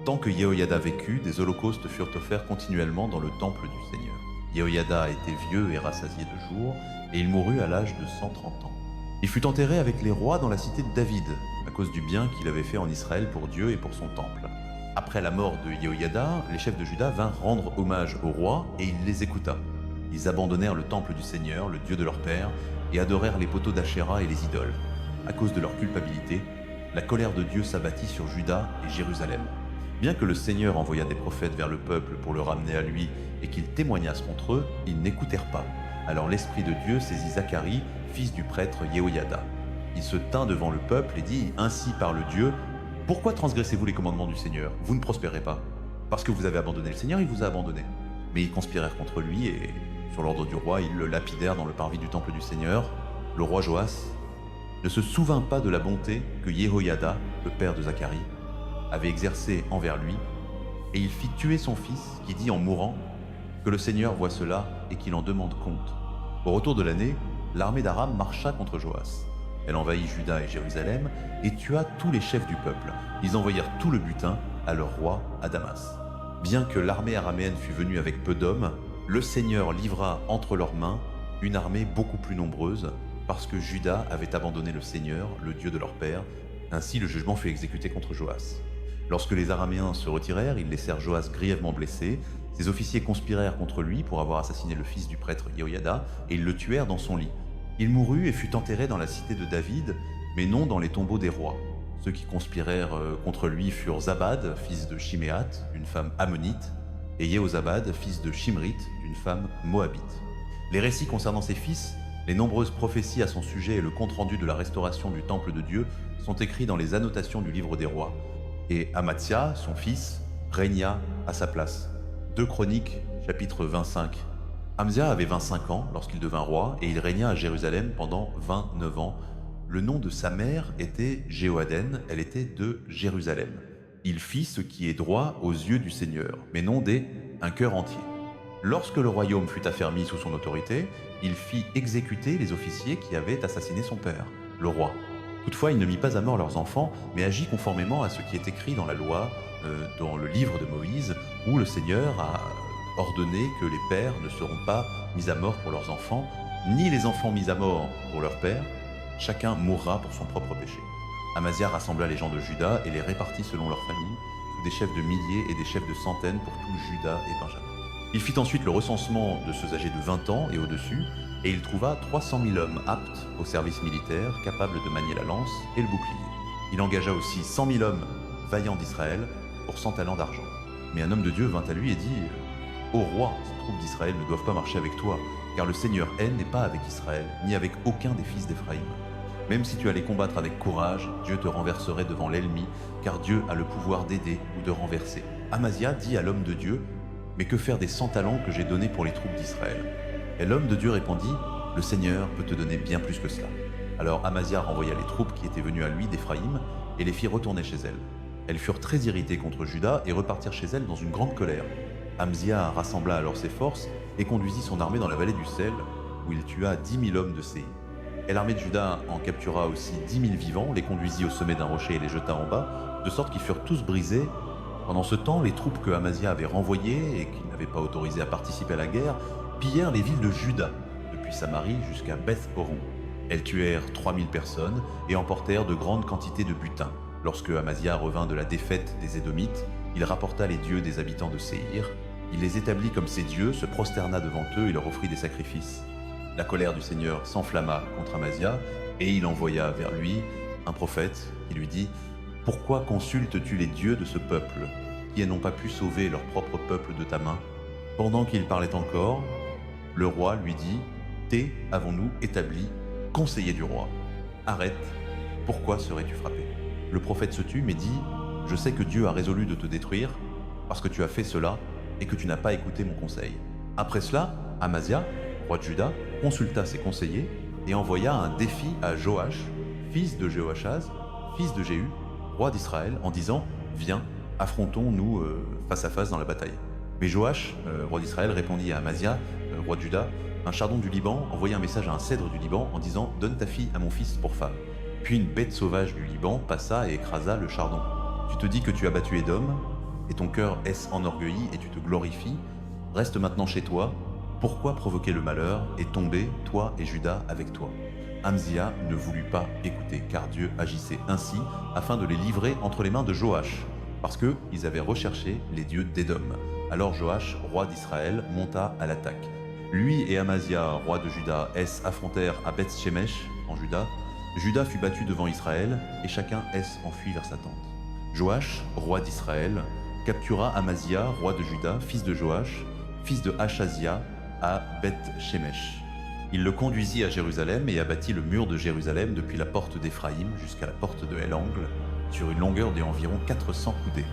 Tant que Jéhoïada vécut, des holocaustes furent offerts continuellement dans le temple du Seigneur. Jéhoïada était vieux et rassasié de jours, et il mourut à l'âge de 130 ans. Il fut enterré avec les rois dans la cité de David, à cause du bien qu'il avait fait en Israël pour Dieu et pour son temple. Après la mort de Jéhoïada, les chefs de Juda vinrent rendre hommage au roi, et il les écouta. Ils abandonnèrent le temple du Seigneur, le Dieu de leur père, et adorèrent les poteaux d'Achéra et les idoles. À cause de leur culpabilité, la colère de Dieu s'abattit sur Juda et Jérusalem. Bien que le Seigneur envoya des prophètes vers le peuple pour le ramener à lui et qu'ils témoignassent contre eux, ils n'écoutèrent pas. Alors l'Esprit de Dieu saisit Zacharie, fils du prêtre Yehoyada. Il se tint devant le peuple et dit « Ainsi parle Dieu, pourquoi transgressez-vous les commandements du Seigneur? Vous ne prospérez pas. Parce que vous avez abandonné le Seigneur, il vous a abandonné. » Mais ils conspirèrent contre lui et, sur l'ordre du roi, ils le lapidèrent dans le parvis du temple du Seigneur. Le roi Joas ne se souvint pas de la bonté que Yehoyada, le père de Zacharie, avait exercée envers lui, et il fit tuer son fils, qui dit en mourant que le Seigneur voit cela et qu'il en demande compte. Au retour de l'année, l'armée d'Aram marcha contre Joas. Elle envahit Juda et Jérusalem et tua tous les chefs du peuple. Ils envoyèrent tout le butin à leur roi à Damas. Bien que l'armée araméenne fût venue avec peu d'hommes, le Seigneur livra entre leurs mains une armée beaucoup plus nombreuse, parce que Juda avait abandonné le Seigneur, le Dieu de leur père. Ainsi le jugement fut exécuté contre Joas. Lorsque les Araméens se retirèrent, ils laissèrent Joas grièvement blessé. Ses officiers conspirèrent contre lui pour avoir assassiné le fils du prêtre Yehoyada, et ils le tuèrent dans son lit. Il mourut et fut enterré dans la cité de David, mais non dans les tombeaux des rois. Ceux qui conspirèrent contre lui furent Zabad, fils de Shiméat, d'une femme ammonite, et Yehozabad, fils de Shimrit, d'une femme moabite. Les récits concernant ses fils, les nombreuses prophéties à son sujet et le compte-rendu de la restauration du temple de Dieu sont écrits dans les annotations du livre des rois. Et Amathia, son fils, régna à sa place. 2 Chroniques, chapitre 25. Amzia avait 25 ans lorsqu'il devint roi et il régna à Jérusalem pendant 29 ans. Le nom de sa mère était Jéhoaden, elle était de Jérusalem. Il fit ce qui est droit aux yeux du Seigneur, mais non un cœur entier. Lorsque le royaume fut affermi sous son autorité, il fit exécuter les officiers qui avaient assassiné son père, le roi. Toutefois, il ne mit pas à mort leurs enfants, mais agit conformément à ce qui est écrit dans la loi, dans le livre de Moïse, où le Seigneur a ordonné que les pères ne seront pas mis à mort pour leurs enfants, ni les enfants mis à mort pour leur père. Chacun mourra pour son propre péché. Amazia rassembla les gens de Juda et les répartit selon leur famille, sous des chefs de milliers et des chefs de centaines pour tout Juda et Benjamin. Il fit ensuite le recensement de ceux âgés de 20 ans et au-dessus, et il trouva 300 000 hommes aptes au service militaire, capables de manier la lance et le bouclier. Il engagea aussi 100 000 hommes vaillants d'Israël pour 100 talents d'argent. Mais un homme de Dieu vint à lui et dit « Ô roi, ces troupes d'Israël ne doivent pas marcher avec toi, car le Seigneur n'est pas avec Israël, ni avec aucun des fils d'Éphraïm. Même si tu allais combattre avec courage, Dieu te renverserait devant l'ennemi, car Dieu a le pouvoir d'aider ou de renverser. » Amazia dit à l'homme de Dieu « Mais que faire des 100 talents que j'ai donnés pour les troupes d'Israël ?» Et l'homme de Dieu répondit « Le Seigneur peut te donner bien plus que cela. » Alors Amazia renvoya les troupes qui étaient venues à lui d'Éphraïm et les fit retourner chez elles. Elles furent très irritées contre Juda et repartirent chez elles dans une grande colère. Amzia rassembla alors ses forces et conduisit son armée dans la vallée du Sel, où il tua 10 000 hommes de Séir. Et l'armée de Juda en captura aussi 10 000 vivants, les conduisit au sommet d'un rocher et les jeta en bas, de sorte qu'ils furent tous brisés. Pendant ce temps, les troupes que Amazia avait renvoyées et qu'il n'avait pas autorisées à participer à la guerre pillèrent les villes de Juda, depuis Samarie jusqu'à Beth-Horon. Elles tuèrent 3000 personnes et emportèrent de grandes quantités de butin. Lorsque Amazia revint de la défaite des Édomites, il rapporta les dieux des habitants de Séir. Il les établit comme ses dieux, se prosterna devant eux et leur offrit des sacrifices. La colère du Seigneur s'enflamma contre Amazia et il envoya vers lui un prophète qui lui dit « Pourquoi consultes-tu les dieux de ce peuple, qui n'ont pas pu sauver leur propre peuple de ta main ?» Pendant qu'il parlait encore, le roi lui dit « T'es, avons-nous établi, conseiller du roi. Arrête, pourquoi serais-tu frappé ?» Le prophète se tut mais dit « Je sais que Dieu a résolu de te détruire parce que tu as fait cela et que tu n'as pas écouté mon conseil. » Après cela, Amazia, roi de Juda, consulta ses conseillers et envoya un défi à Joash, fils de Jéhoachaz, fils de Jéhu, roi d'Israël, en disant « Viens, affrontons-nous face à face dans la bataille. » Mais Joash, roi d'Israël, répondit à Amazia, roi de Juda, un chardon du Liban envoya un message à un cèdre du Liban en disant « Donne ta fille à mon fils pour femme. » Puis une bête sauvage du Liban passa et écrasa le chardon. Tu te dis que tu as battu Édom, et ton cœur est enorgueilli et tu te glorifies. Reste maintenant chez toi. Pourquoi provoquer le malheur et tomber, toi et Juda, avec toi? Amzia ne voulut pas écouter, car Dieu agissait ainsi afin de les livrer entre les mains de Joash, parce qu'ils avaient recherché les dieux d'Édom. Alors Joash, roi d'Israël, monta à l'attaque. Lui et Amazia, roi de Juda, affrontèrent à Beth-Shemesh, en Juda. Juda fut battu devant Israël, et chacun enfuit vers sa tente. Joash, roi d'Israël, captura Amazia, roi de Juda, fils de Joash, fils de Achazia, à Beth-Shemesh. Il le conduisit à Jérusalem et abattit le mur de Jérusalem depuis la porte d'Éphraïm jusqu'à la porte de El-Angle, sur une longueur d'environ 400 coudées.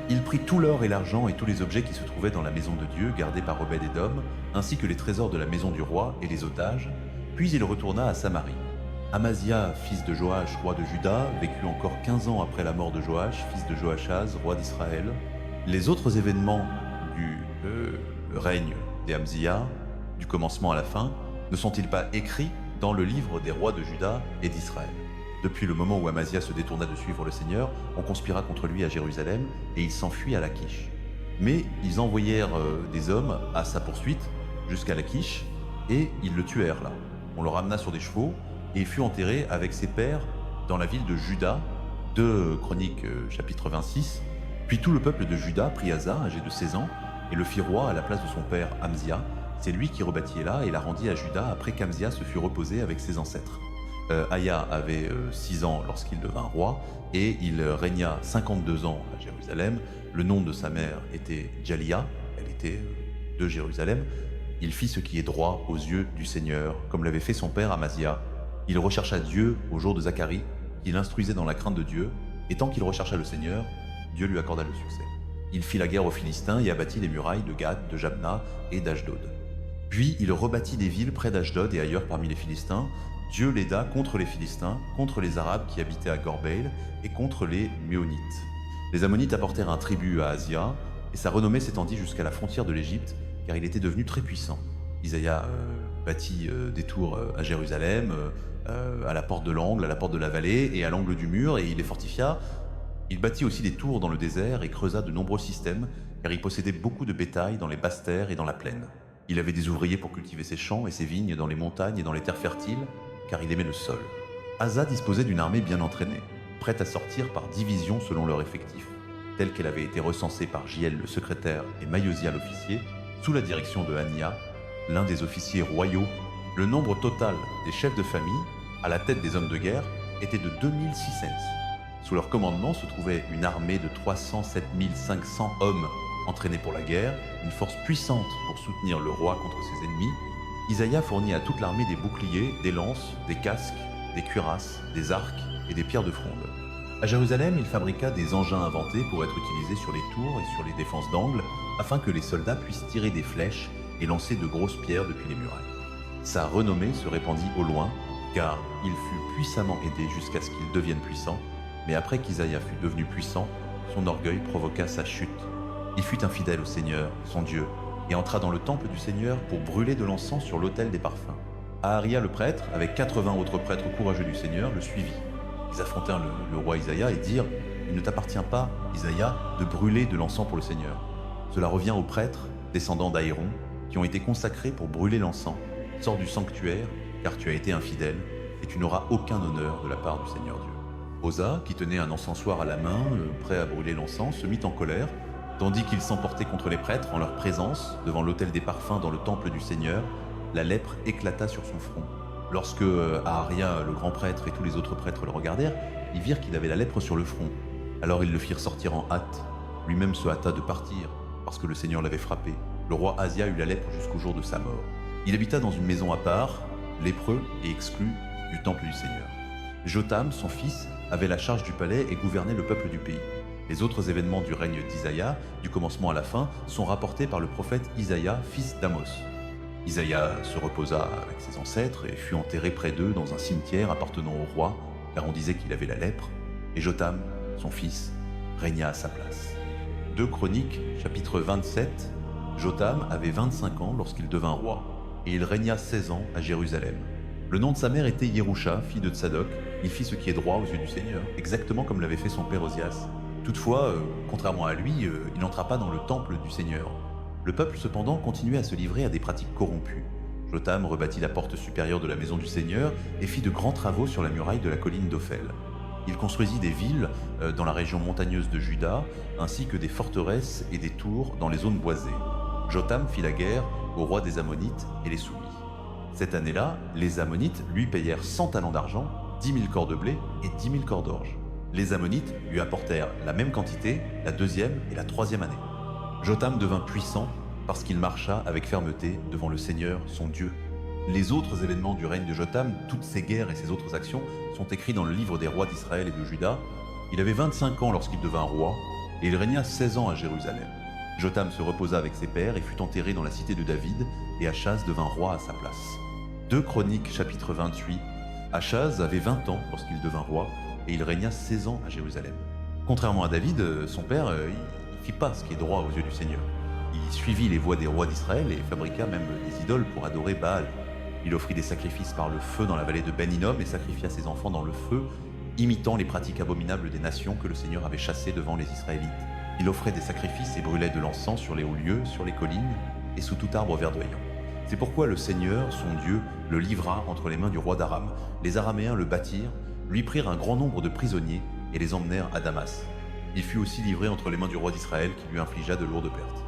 Il prit tout l'or et l'argent et tous les objets qui se trouvaient dans la maison de Dieu, gardés par Obed-Édom, ainsi que les trésors de la maison du roi et les otages, puis il retourna à Samarie. Amazia, fils de Joach, roi de Juda, vécut encore 15 ans après la mort de Joach, fils de Joachaz, roi d'Israël. Les autres événements du règne d'Amzia, du commencement à la fin, ne sont-ils pas écrits dans le livre des rois de Juda et d'Israël? Depuis le moment où Amazia se détourna de suivre le Seigneur, on conspira contre lui à Jérusalem et il s'enfuit à Lachish. Mais ils envoyèrent des hommes à sa poursuite jusqu'à Lachish et ils le tuèrent là. On le ramena sur des chevaux et il fut enterré avec ses pères dans la ville de Juda, 2 Chroniques chapitre 26. Puis tout le peuple de Juda prit Asa, âgé de 16 ans, et le fit roi à la place de son père Amzia. C'est lui qui rebâtit Éla et la rendit à Juda après qu'Amzia se fut reposé avec ses ancêtres. Aya avait 6 ans lorsqu'il devint roi et il régna 52 ans à Jérusalem. Le nom de sa mère était Jalia, elle était de Jérusalem. Il fit ce qui est droit aux yeux du Seigneur, comme l'avait fait son père Amazia. Il rechercha Dieu au jour de Zacharie, qu'il instruisait dans la crainte de Dieu, et tant qu'il rechercha le Seigneur, Dieu lui accorda le succès. Il fit la guerre aux Philistins et abattit les murailles de Gath, de Jabna et d'Ashdod. Puis il rebâtit des villes près d'Ashdod et ailleurs parmi les Philistins. Dieu l'aida contre les Philistins, contre les Arabes qui habitaient à Gorbeil et contre les Méonites. Les Ammonites apportèrent un tribut à Asia et sa renommée s'étendit jusqu'à la frontière de l'Égypte car il était devenu très puissant. Isaïa bâtit des tours à Jérusalem, à la porte de l'angle, à la porte de la vallée et à l'angle du mur et il les fortifia. Il bâtit aussi des tours dans le désert et creusa de nombreux systèmes car il possédait beaucoup de bétail dans les basses terres et dans la plaine. Il avait des ouvriers pour cultiver ses champs et ses vignes dans les montagnes et dans les terres fertiles car il aimait le sol. Asa disposait d'une armée bien entraînée, prête à sortir par division selon leur effectif, telle qu'elle avait été recensée par Jiel le secrétaire et Maïosia l'officier, sous la direction de Hania, l'un des officiers royaux. Le nombre total des chefs de famille, à la tête des hommes de guerre, était de 2600. Sous leur commandement se trouvait une armée de 307 500 hommes entraînés pour la guerre, une force puissante pour soutenir le roi contre ses ennemis. Isaïa fournit à toute l'armée des boucliers, des lances, des casques, des cuirasses, des arcs et des pierres de fronde. À Jérusalem, il fabriqua des engins inventés pour être utilisés sur les tours et sur les défenses d'angle, afin que les soldats puissent tirer des flèches et lancer de grosses pierres depuis les murailles. Sa renommée se répandit au loin, car il fut puissamment aidé jusqu'à ce qu'il devienne puissant, mais après qu'Isaïa fut devenu puissant, son orgueil provoqua sa chute. Il fut infidèle au Seigneur, son Dieu, et entra dans le temple du Seigneur pour brûler de l'encens sur l'autel des parfums. Aharia le prêtre, avec 80 autres prêtres courageux du Seigneur, le suivit. Ils affrontèrent le roi Isaïa et dirent « Il ne t'appartient pas, Isaïa, de brûler de l'encens pour le Seigneur. Cela revient aux prêtres, descendants d'Aaron, qui ont été consacrés pour brûler l'encens. Sors du sanctuaire, car tu as été infidèle, et tu n'auras aucun honneur de la part du Seigneur Dieu. » Osa, qui tenait un encensoir à la main, prêt à brûler l'encens, se mit en colère, tandis qu'il s'emportait contre les prêtres en leur présence, devant l'autel des parfums dans le temple du Seigneur. La lèpre éclata sur son front. Lorsque Aharia, le grand prêtre, et tous les autres prêtres le regardèrent, ils virent qu'il avait la lèpre sur le front. Alors ils le firent sortir en hâte. Lui-même se hâta de partir, parce que le Seigneur l'avait frappé. Le roi Asia eut la lèpre jusqu'au jour de sa mort. Il habita dans une maison à part, lépreux et exclu du temple du Seigneur. Jotham, son fils, avait la charge du palais et gouvernait le peuple du pays. Les autres événements du règne d'Isaïa, du commencement à la fin, sont rapportés par le prophète Isaïa, fils d'Amos. Isaïa se reposa avec ses ancêtres et fut enterré près d'eux dans un cimetière appartenant au roi, car on disait qu'il avait la lèpre, et Jotham, son fils, régna à sa place. 2 Chroniques, chapitre 27. Jotham avait 25 ans lorsqu'il devint roi, et il régna 16 ans à Jérusalem. Le nom de sa mère était Yerusha, fille de Tsadok. Il fit ce qui est droit aux yeux du Seigneur, exactement comme l'avait fait son père Osias. Toutefois, contrairement à lui, il n'entra pas dans le temple du Seigneur. Le peuple cependant continuait à se livrer à des pratiques corrompues. Jotham rebâtit la porte supérieure de la maison du Seigneur et fit de grands travaux sur la muraille de la colline d'Ophel. Il construisit des villes dans la région montagneuse de Juda, ainsi que des forteresses et des tours dans les zones boisées. Jotham fit la guerre au roi des Ammonites et les soumis. Cette année-là, les Ammonites lui payèrent 100 talents d'argent, 10 000 corps de blé et 10 000 corps d'orge. Les Ammonites lui apportèrent la même quantité la deuxième et la troisième année. Jotham devint puissant parce qu'il marcha avec fermeté devant le Seigneur, son Dieu. Les autres événements du règne de Jotham, toutes ses guerres et ses autres actions, sont écrits dans le livre des rois d'Israël et de Juda. Il avait 25 ans lorsqu'il devint roi, et il régna 16 ans à Jérusalem. Jotham se reposa avec ses pères et fut enterré dans la cité de David, et Achaz devint roi à sa place. 2 Chroniques chapitre 28. Achaz avait 20 ans lorsqu'il devint roi, et il régna 16 ans à Jérusalem. Contrairement à David, son père, il fit pas ce qui est droit aux yeux du Seigneur. Il suivit les voies des rois d'Israël et fabriqua même des idoles pour adorer Baal. Il offrit des sacrifices par le feu dans la vallée de Ben Hinnom et sacrifia ses enfants dans le feu, imitant les pratiques abominables des nations que le Seigneur avait chassées devant les Israélites. Il offrait des sacrifices et brûlait de l'encens sur les hauts lieux, sur les collines et sous tout arbre verdoyant. C'est pourquoi le Seigneur, son Dieu, le livra entre les mains du roi d'Aram. Les Araméens le battirent, lui prirent un grand nombre de prisonniers et les emmenèrent à Damas. Il fut aussi livré entre les mains du roi d'Israël qui lui infligea de lourdes pertes.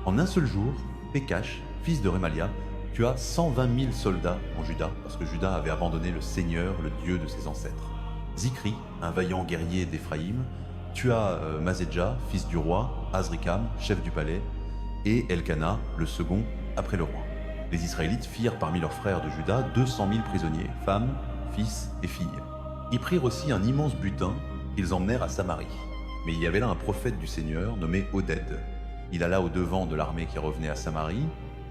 En un seul jour, Pécache, fils de Rémalia, tua 120 000 soldats en Juda, parce que Juda avait abandonné le Seigneur, le Dieu de ses ancêtres. Zikri, un vaillant guerrier d'Éphraïm, tua Mazedja, fils du roi, Azrikam, chef du palais, et Elkana, le second, après le roi. Les Israélites firent parmi leurs frères de Juda 200 000 prisonniers, femmes, fils et filles. Ils prirent aussi un immense butin qu'ils emmenèrent à Samarie. Mais il y avait là un prophète du Seigneur nommé Oded. Il alla au-devant de l'armée qui revenait à Samarie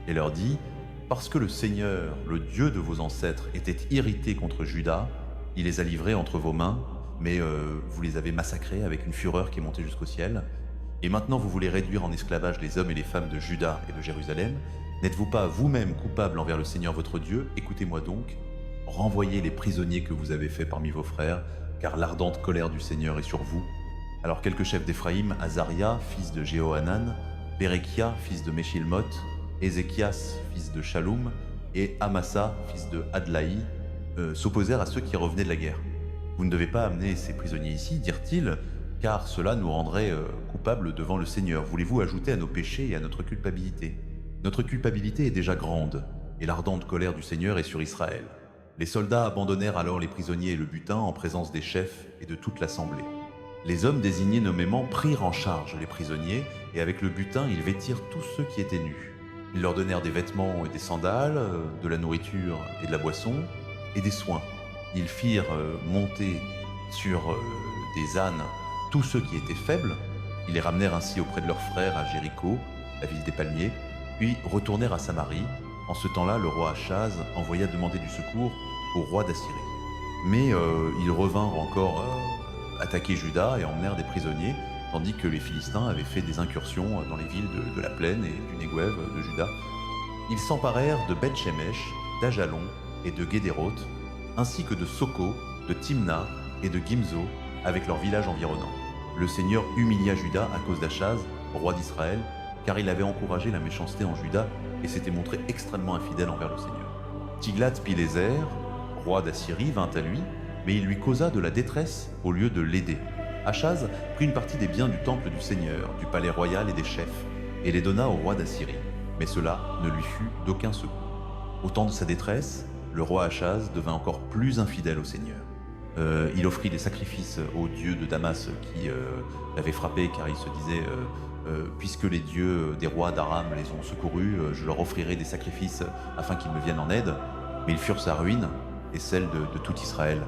et leur dit « Parce que le Seigneur, le Dieu de vos ancêtres, était irrité contre Juda, il les a livrés entre vos mains, mais vous les avez massacrés avec une fureur qui est montée jusqu'au ciel. Et maintenant vous voulez réduire en esclavage les hommes et les femmes de Juda et de Jérusalem. N'êtes-vous pas vous-même coupable envers le Seigneur votre Dieu? Écoutez-moi donc, renvoyez les prisonniers que vous avez faits parmi vos frères, car l'ardente colère du Seigneur est sur vous. » Alors quelques chefs d'Éphraïm, Azaria, fils de Jéhohanan, Bérekia, fils de Méchilmoth, Ézéchias, fils de Shaloum, et Amasa, fils de Adlaï, s'opposèrent à ceux qui revenaient de la guerre. « Vous ne devez pas amener ces prisonniers ici, dirent-ils, car cela nous rendrait coupables devant le Seigneur. Voulez-vous ajouter à nos péchés et à notre culpabilité? Notre culpabilité est déjà grande, et l'ardente colère du Seigneur est sur Israël. » Les soldats abandonnèrent alors les prisonniers et le butin en présence des chefs et de toute l'assemblée. Les hommes désignés nommément prirent en charge les prisonniers, et avec le butin, ils vêtirent tous ceux qui étaient nus. Ils leur donnèrent des vêtements et des sandales, de la nourriture et de la boisson, et des soins. Ils firent monter sur des ânes tous ceux qui étaient faibles. Ils les ramenèrent ainsi auprès de leurs frères à Jéricho, la ville des palmiers, puis retournèrent à Samarie. En ce temps-là, le roi Achaz envoya demander du secours au roi d'Assyrie. Mais ils revinrent encore attaquer Juda et emmenèrent des prisonniers, tandis que les Philistins avaient fait des incursions dans les villes de la plaine et du Néguev de Juda. Ils s'emparèrent de Beth-Shemesh, d'Ajalon et de Guédéroth, ainsi que de Soko, de Timna et de Gimzo, avec leurs villages environnants. Le Seigneur humilia Juda à cause d'Achaz, roi d'Israël, car il avait encouragé la méchanceté en Juda et s'était montré extrêmement infidèle envers le Seigneur. Tiglath-Pileser, roi d'Assyrie, vint à lui, mais il lui causa de la détresse au lieu de l'aider. Achaz prit une partie des biens du temple du Seigneur, du palais royal et des chefs, et les donna au roi d'Assyrie. Mais cela ne lui fut d'aucun secours. Au temps de sa détresse, le roi Achaz devint encore plus infidèle au Seigneur. Il offrit des sacrifices aux dieux de Damas qui l'avaient frappé, car il se disait puisque les dieux des rois d'Aram les ont secourus, je leur offrirai des sacrifices afin qu'ils me viennent en aide. Mais ils furent sa ruine et celle de tout Israël.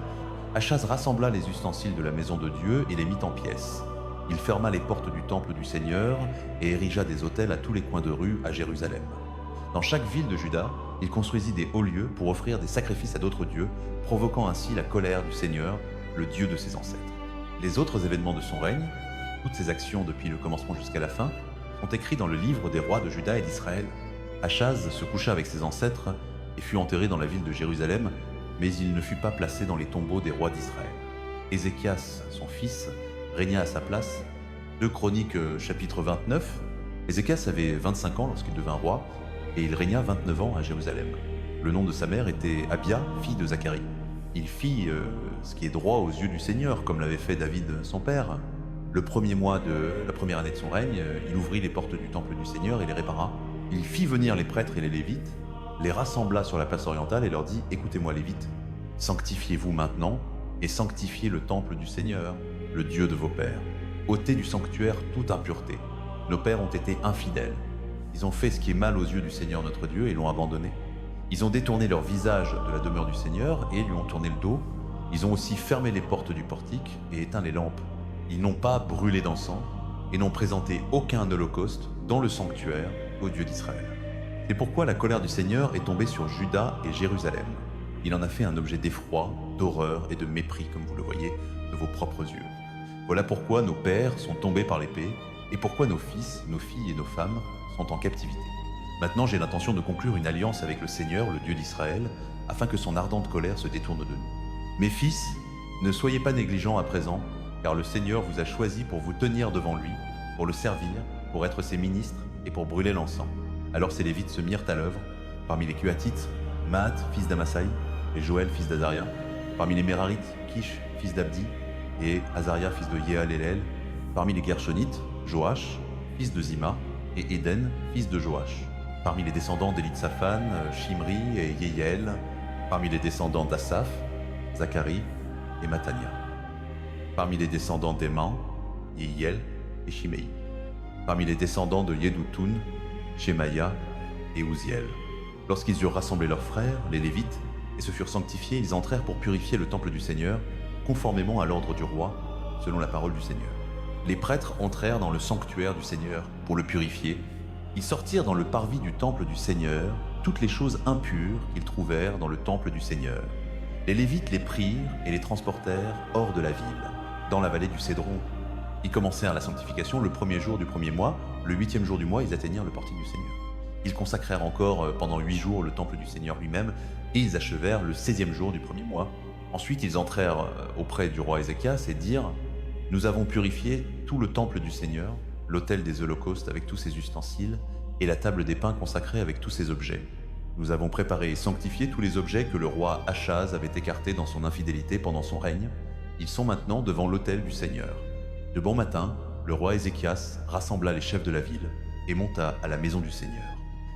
Achaz rassembla les ustensiles de la maison de Dieu et les mit en pièces. Il ferma les portes du temple du Seigneur et érigea des autels à tous les coins de rue à Jérusalem. Dans chaque ville de Juda, il construisit des hauts lieux pour offrir des sacrifices à d'autres dieux, provoquant ainsi la colère du Seigneur, le Dieu de ses ancêtres. Les autres événements de son règne, toutes ses actions depuis le commencement jusqu'à la fin, sont écrits dans le livre des rois de Juda et d'Israël. Achaz se coucha avec ses ancêtres et fut enterré dans la ville de Jérusalem, mais il ne fut pas placé dans les tombeaux des rois d'Israël. Ézéchias, son fils, régna à sa place. 2 Chroniques chapitre 29. Ézéchias avait 25 ans lorsqu'il devint roi, et il régna 29 ans à Jérusalem. Le nom de sa mère était Abia, fille de Zacharie. Il fit ce qui est droit aux yeux du Seigneur, comme l'avait fait David son père. Le premier mois de la première année de son règne, il ouvrit les portes du temple du Seigneur et les répara. Il fit venir les prêtres et les lévites, les rassembla sur la place orientale et leur dit « Écoutez-moi Lévites, sanctifiez-vous maintenant et sanctifiez le temple du Seigneur, le Dieu de vos pères. Ôtez du sanctuaire toute impureté. Nos pères ont été infidèles. Ils ont fait ce qui est mal aux yeux du Seigneur notre Dieu et l'ont abandonné. Ils ont détourné leur visage de la demeure du Seigneur et lui ont tourné le dos. Ils ont aussi fermé les portes du portique et éteint les lampes. Ils n'ont pas brûlé d'encens et n'ont présenté aucun holocauste dans le sanctuaire au Dieu d'Israël. C'est pourquoi la colère du Seigneur est tombée sur Juda et Jérusalem. Il en a fait un objet d'effroi, d'horreur et de mépris, comme vous le voyez de vos propres yeux. Voilà pourquoi nos pères sont tombés par l'épée et pourquoi nos fils, nos filles et nos femmes sont en captivité. Maintenant, j'ai l'intention de conclure une alliance avec le Seigneur, le Dieu d'Israël, afin que son ardente colère se détourne de nous. Mes fils, ne soyez pas négligents à présent, car le Seigneur vous a choisis pour vous tenir devant lui, pour le servir, pour être ses ministres et pour brûler l'encens. Alors ces Lévites se mirent à l'œuvre, parmi les Cuatites, Maat, fils d'Amassaï, et Joël, fils d'Azaria, parmi les Mérarites, Kish, fils d'Abdi, et Azaria, fils de Yéhalélel, parmi les Gershonites, Joach, fils de Zima, et Éden, fils de Joach. Parmi les descendants d'Élitsaphan, Shimri et Yéhiel, parmi les descendants d'Asaph, Zacharie et Matania. Parmi les descendants d'Éman, Yéhiel et Shimei. Parmi les descendants de Yédoutoun, Shemaïa et Ouziel. Lorsqu'ils eurent rassemblé leurs frères, les Lévites, et se furent sanctifiés, ils entrèrent pour purifier le temple du Seigneur, conformément à l'ordre du roi, selon la parole du Seigneur. Les prêtres entrèrent dans le sanctuaire du Seigneur pour le purifier. Ils sortirent dans le parvis du temple du Seigneur toutes les choses impures qu'ils trouvèrent dans le temple du Seigneur. Les Lévites les prirent et les transportèrent hors de la ville, dans la vallée du Cédron. Ils commencèrent la sanctification le premier jour du premier mois. Le 8e jour du mois, ils atteignirent le portique du Seigneur. Ils consacrèrent encore pendant 8 jours le temple du Seigneur lui-même, et ils achevèrent le 16e jour du premier mois. Ensuite, ils entrèrent auprès du roi Ézéchias et dirent « Nous avons purifié tout le temple du Seigneur, l'autel des holocaustes avec tous ses ustensiles, et la table des pains consacrée avec tous ses objets. Nous avons préparé et sanctifié tous les objets que le roi Achaz avait écartés dans son infidélité pendant son règne. Ils sont maintenant devant l'autel du Seigneur. » De bon matin, le roi Ézéchias rassembla les chefs de la ville et monta à la maison du Seigneur.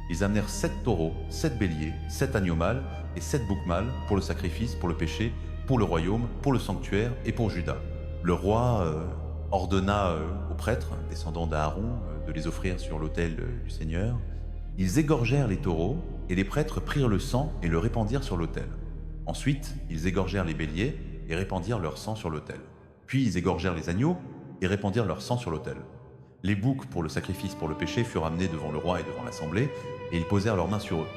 Ils amenèrent 7 taureaux, 7 béliers, 7 agneaux mâles et 7 boucs mâles pour le sacrifice, pour le péché, pour le royaume, pour le sanctuaire et pour Juda. Le roi ordonna aux prêtres, descendants d'Aaron, de les offrir sur l'autel du Seigneur. Ils égorgèrent les taureaux et les prêtres prirent le sang et le répandirent sur l'autel. Ensuite, ils égorgèrent les béliers et répandirent leur sang sur l'autel. Puis ils égorgèrent les agneaux et répandirent leur sang sur l'autel. Les boucs pour le sacrifice pour le péché furent amenés devant le roi et devant l'assemblée, et ils posèrent leurs mains sur eux.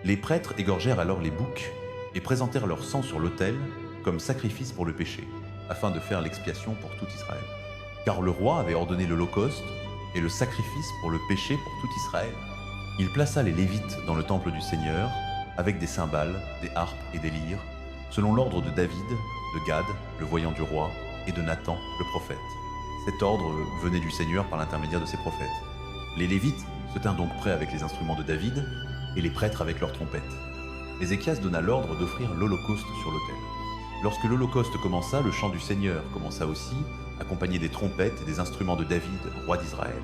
Les prêtres égorgèrent alors les boucs et présentèrent leur sang sur l'autel comme sacrifice pour le péché, afin de faire l'expiation pour tout Israël. Car le roi avait ordonné l'holocauste et le sacrifice pour le péché pour tout Israël. Il plaça les Lévites dans le temple du Seigneur, avec des cymbales, des harpes et des lyres, selon l'ordre de David, de Gad, le voyant du roi, et de Nathan, le prophète. Cet ordre venait du Seigneur par l'intermédiaire de ses prophètes. Les Lévites se tinrent donc prêts avec les instruments de David, et les prêtres avec leurs trompettes. Ézéchias donna l'ordre d'offrir l'holocauste sur l'autel. Lorsque l'holocauste commença, le chant du Seigneur commença aussi, accompagné des trompettes et des instruments de David, roi d'Israël.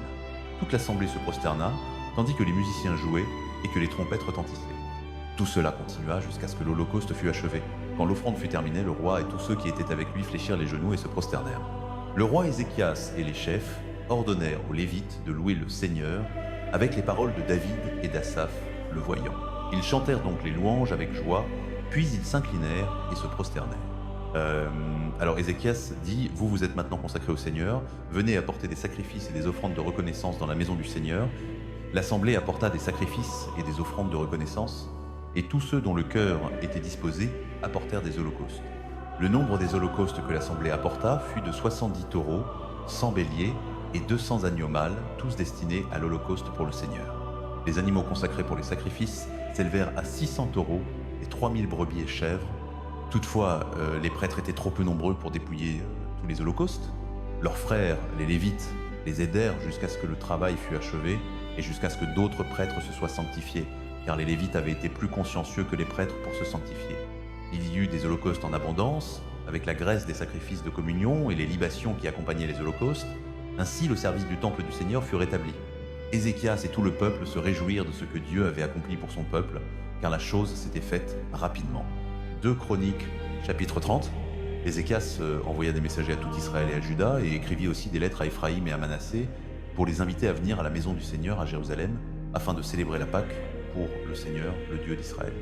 Toute l'assemblée se prosterna, tandis que les musiciens jouaient et que les trompettes retentissaient. Tout cela continua jusqu'à ce que l'holocauste fût achevé. Quand l'offrande fut terminée, le roi et tous ceux qui étaient avec lui fléchirent les genoux et se prosternèrent. Le roi Ézéchias et les chefs ordonnèrent aux Lévites de louer le Seigneur avec les paroles de David et d'Asaph, le voyant. Ils chantèrent donc les louanges avec joie, puis ils s'inclinèrent et se prosternèrent. Alors Ézéchias dit « Vous êtes maintenant consacrés au Seigneur, venez apporter des sacrifices et des offrandes de reconnaissance dans la maison du Seigneur. » L'assemblée apporta des sacrifices et des offrandes de reconnaissance, et tous ceux dont le cœur était disposé apportèrent des holocaustes. Le nombre des holocaustes que l'assemblée apporta fut de 70 taureaux, 100 béliers et 200 agneaux mâles, tous destinés à l'holocauste pour le Seigneur. Les animaux consacrés pour les sacrifices s'élevèrent à 600 taureaux et 3000 brebis et chèvres. Toutefois, les prêtres étaient trop peu nombreux pour dépouiller tous les holocaustes. Leurs frères, les Lévites, les aidèrent jusqu'à ce que le travail fût achevé et jusqu'à ce que d'autres prêtres se soient sanctifiés, car les Lévites avaient été plus consciencieux que les prêtres pour se sanctifier. Il y eut des holocaustes en abondance, avec la graisse des sacrifices de communion et les libations qui accompagnaient les holocaustes. Ainsi, le service du temple du Seigneur fut rétabli. Ézéchias et tout le peuple se réjouirent de ce que Dieu avait accompli pour son peuple, car la chose s'était faite rapidement. 2 Chroniques, chapitre 30. Ézéchias envoya des messagers à tout Israël et à Juda, et écrivit aussi des lettres à Éphraïm et à Manassé, pour les inviter à venir à la maison du Seigneur à Jérusalem, afin de célébrer la Pâque, pour le Seigneur, le Dieu d'Israël.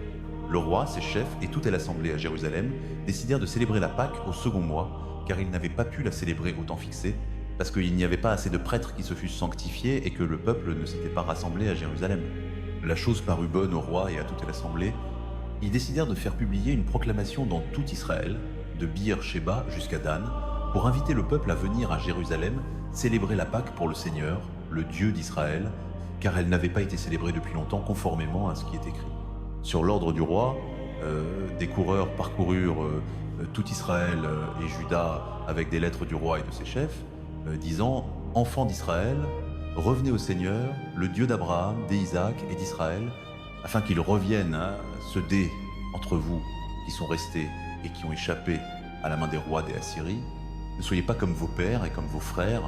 Le roi, ses chefs et toute l'assemblée à Jérusalem décidèrent de célébrer la Pâque au second mois, car ils n'avaient pas pu la célébrer au temps fixé, parce qu'il n'y avait pas assez de prêtres qui se fussent sanctifiés et que le peuple ne s'était pas rassemblé à Jérusalem. La chose parut bonne au roi et à toute l'assemblée. Ils décidèrent de faire publier une proclamation dans tout Israël, de Bir-Sheba jusqu'à Dan, pour inviter le peuple à venir à Jérusalem célébrer la Pâque pour le Seigneur, le Dieu d'Israël, car elle n'avait pas été célébrée depuis longtemps conformément à ce qui est écrit. Sur l'ordre du roi, des coureurs parcoururent tout Israël et Juda avec des lettres du roi et de ses chefs, disant « Enfants d'Israël, revenez au Seigneur, le Dieu d'Abraham, d'Isaac et d'Israël, afin qu'il revienne à se dé entre vous qui sont restés et qui ont échappé à la main des rois des Assyries. Ne soyez pas comme vos pères et comme vos frères,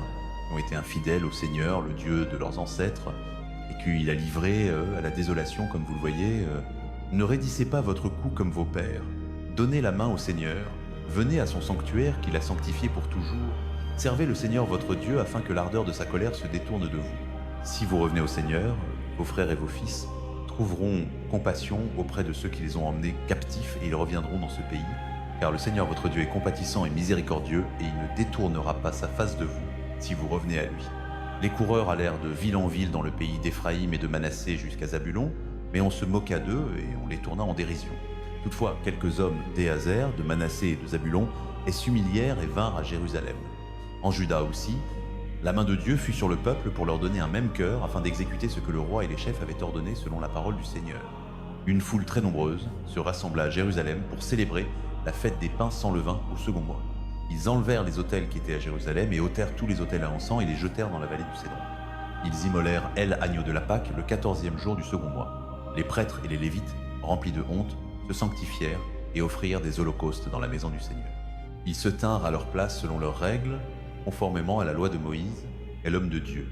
qui ont été infidèles au Seigneur, le Dieu de leurs ancêtres, et qu'il a livré à la désolation, comme vous le voyez. Ne raidissez pas votre cou comme vos pères. Donnez la main au Seigneur. Venez à son sanctuaire qu'il a sanctifié pour toujours. Servez le Seigneur votre Dieu afin que l'ardeur de sa colère se détourne de vous. Si vous revenez au Seigneur, vos frères et vos fils trouveront compassion auprès de ceux qui les ont emmenés captifs et ils reviendront dans ce pays. Car le Seigneur votre Dieu est compatissant et miséricordieux et il ne détournera pas sa face de vous si vous revenez à lui. Les coureurs allèrent de ville en ville dans le pays d'Éphraïm et de Manassé jusqu'à Zabulon, mais on se moqua d'eux et on les tourna en dérision. Toutefois, quelques hommes d'Éazer, de Manassé et de Zabulon s'humilièrent et vinrent à Jérusalem. En Juda aussi, la main de Dieu fut sur le peuple pour leur donner un même cœur afin d'exécuter ce que le roi et les chefs avaient ordonné selon la parole du Seigneur. Une foule très nombreuse se rassembla à Jérusalem pour célébrer la fête des pains sans levain au second mois. Ils enlevèrent les autels qui étaient à Jérusalem et ôtèrent tous les autels à encens et les jetèrent dans la vallée du Cédron. Ils immolèrent agneau de la Pâque, le 14e jour du second mois. Les prêtres et les Lévites, remplis de honte, se sanctifièrent et offrirent des holocaustes dans la maison du Seigneur. Ils se tinrent à leur place selon leurs règles, conformément à la loi de Moïse et l'homme de Dieu.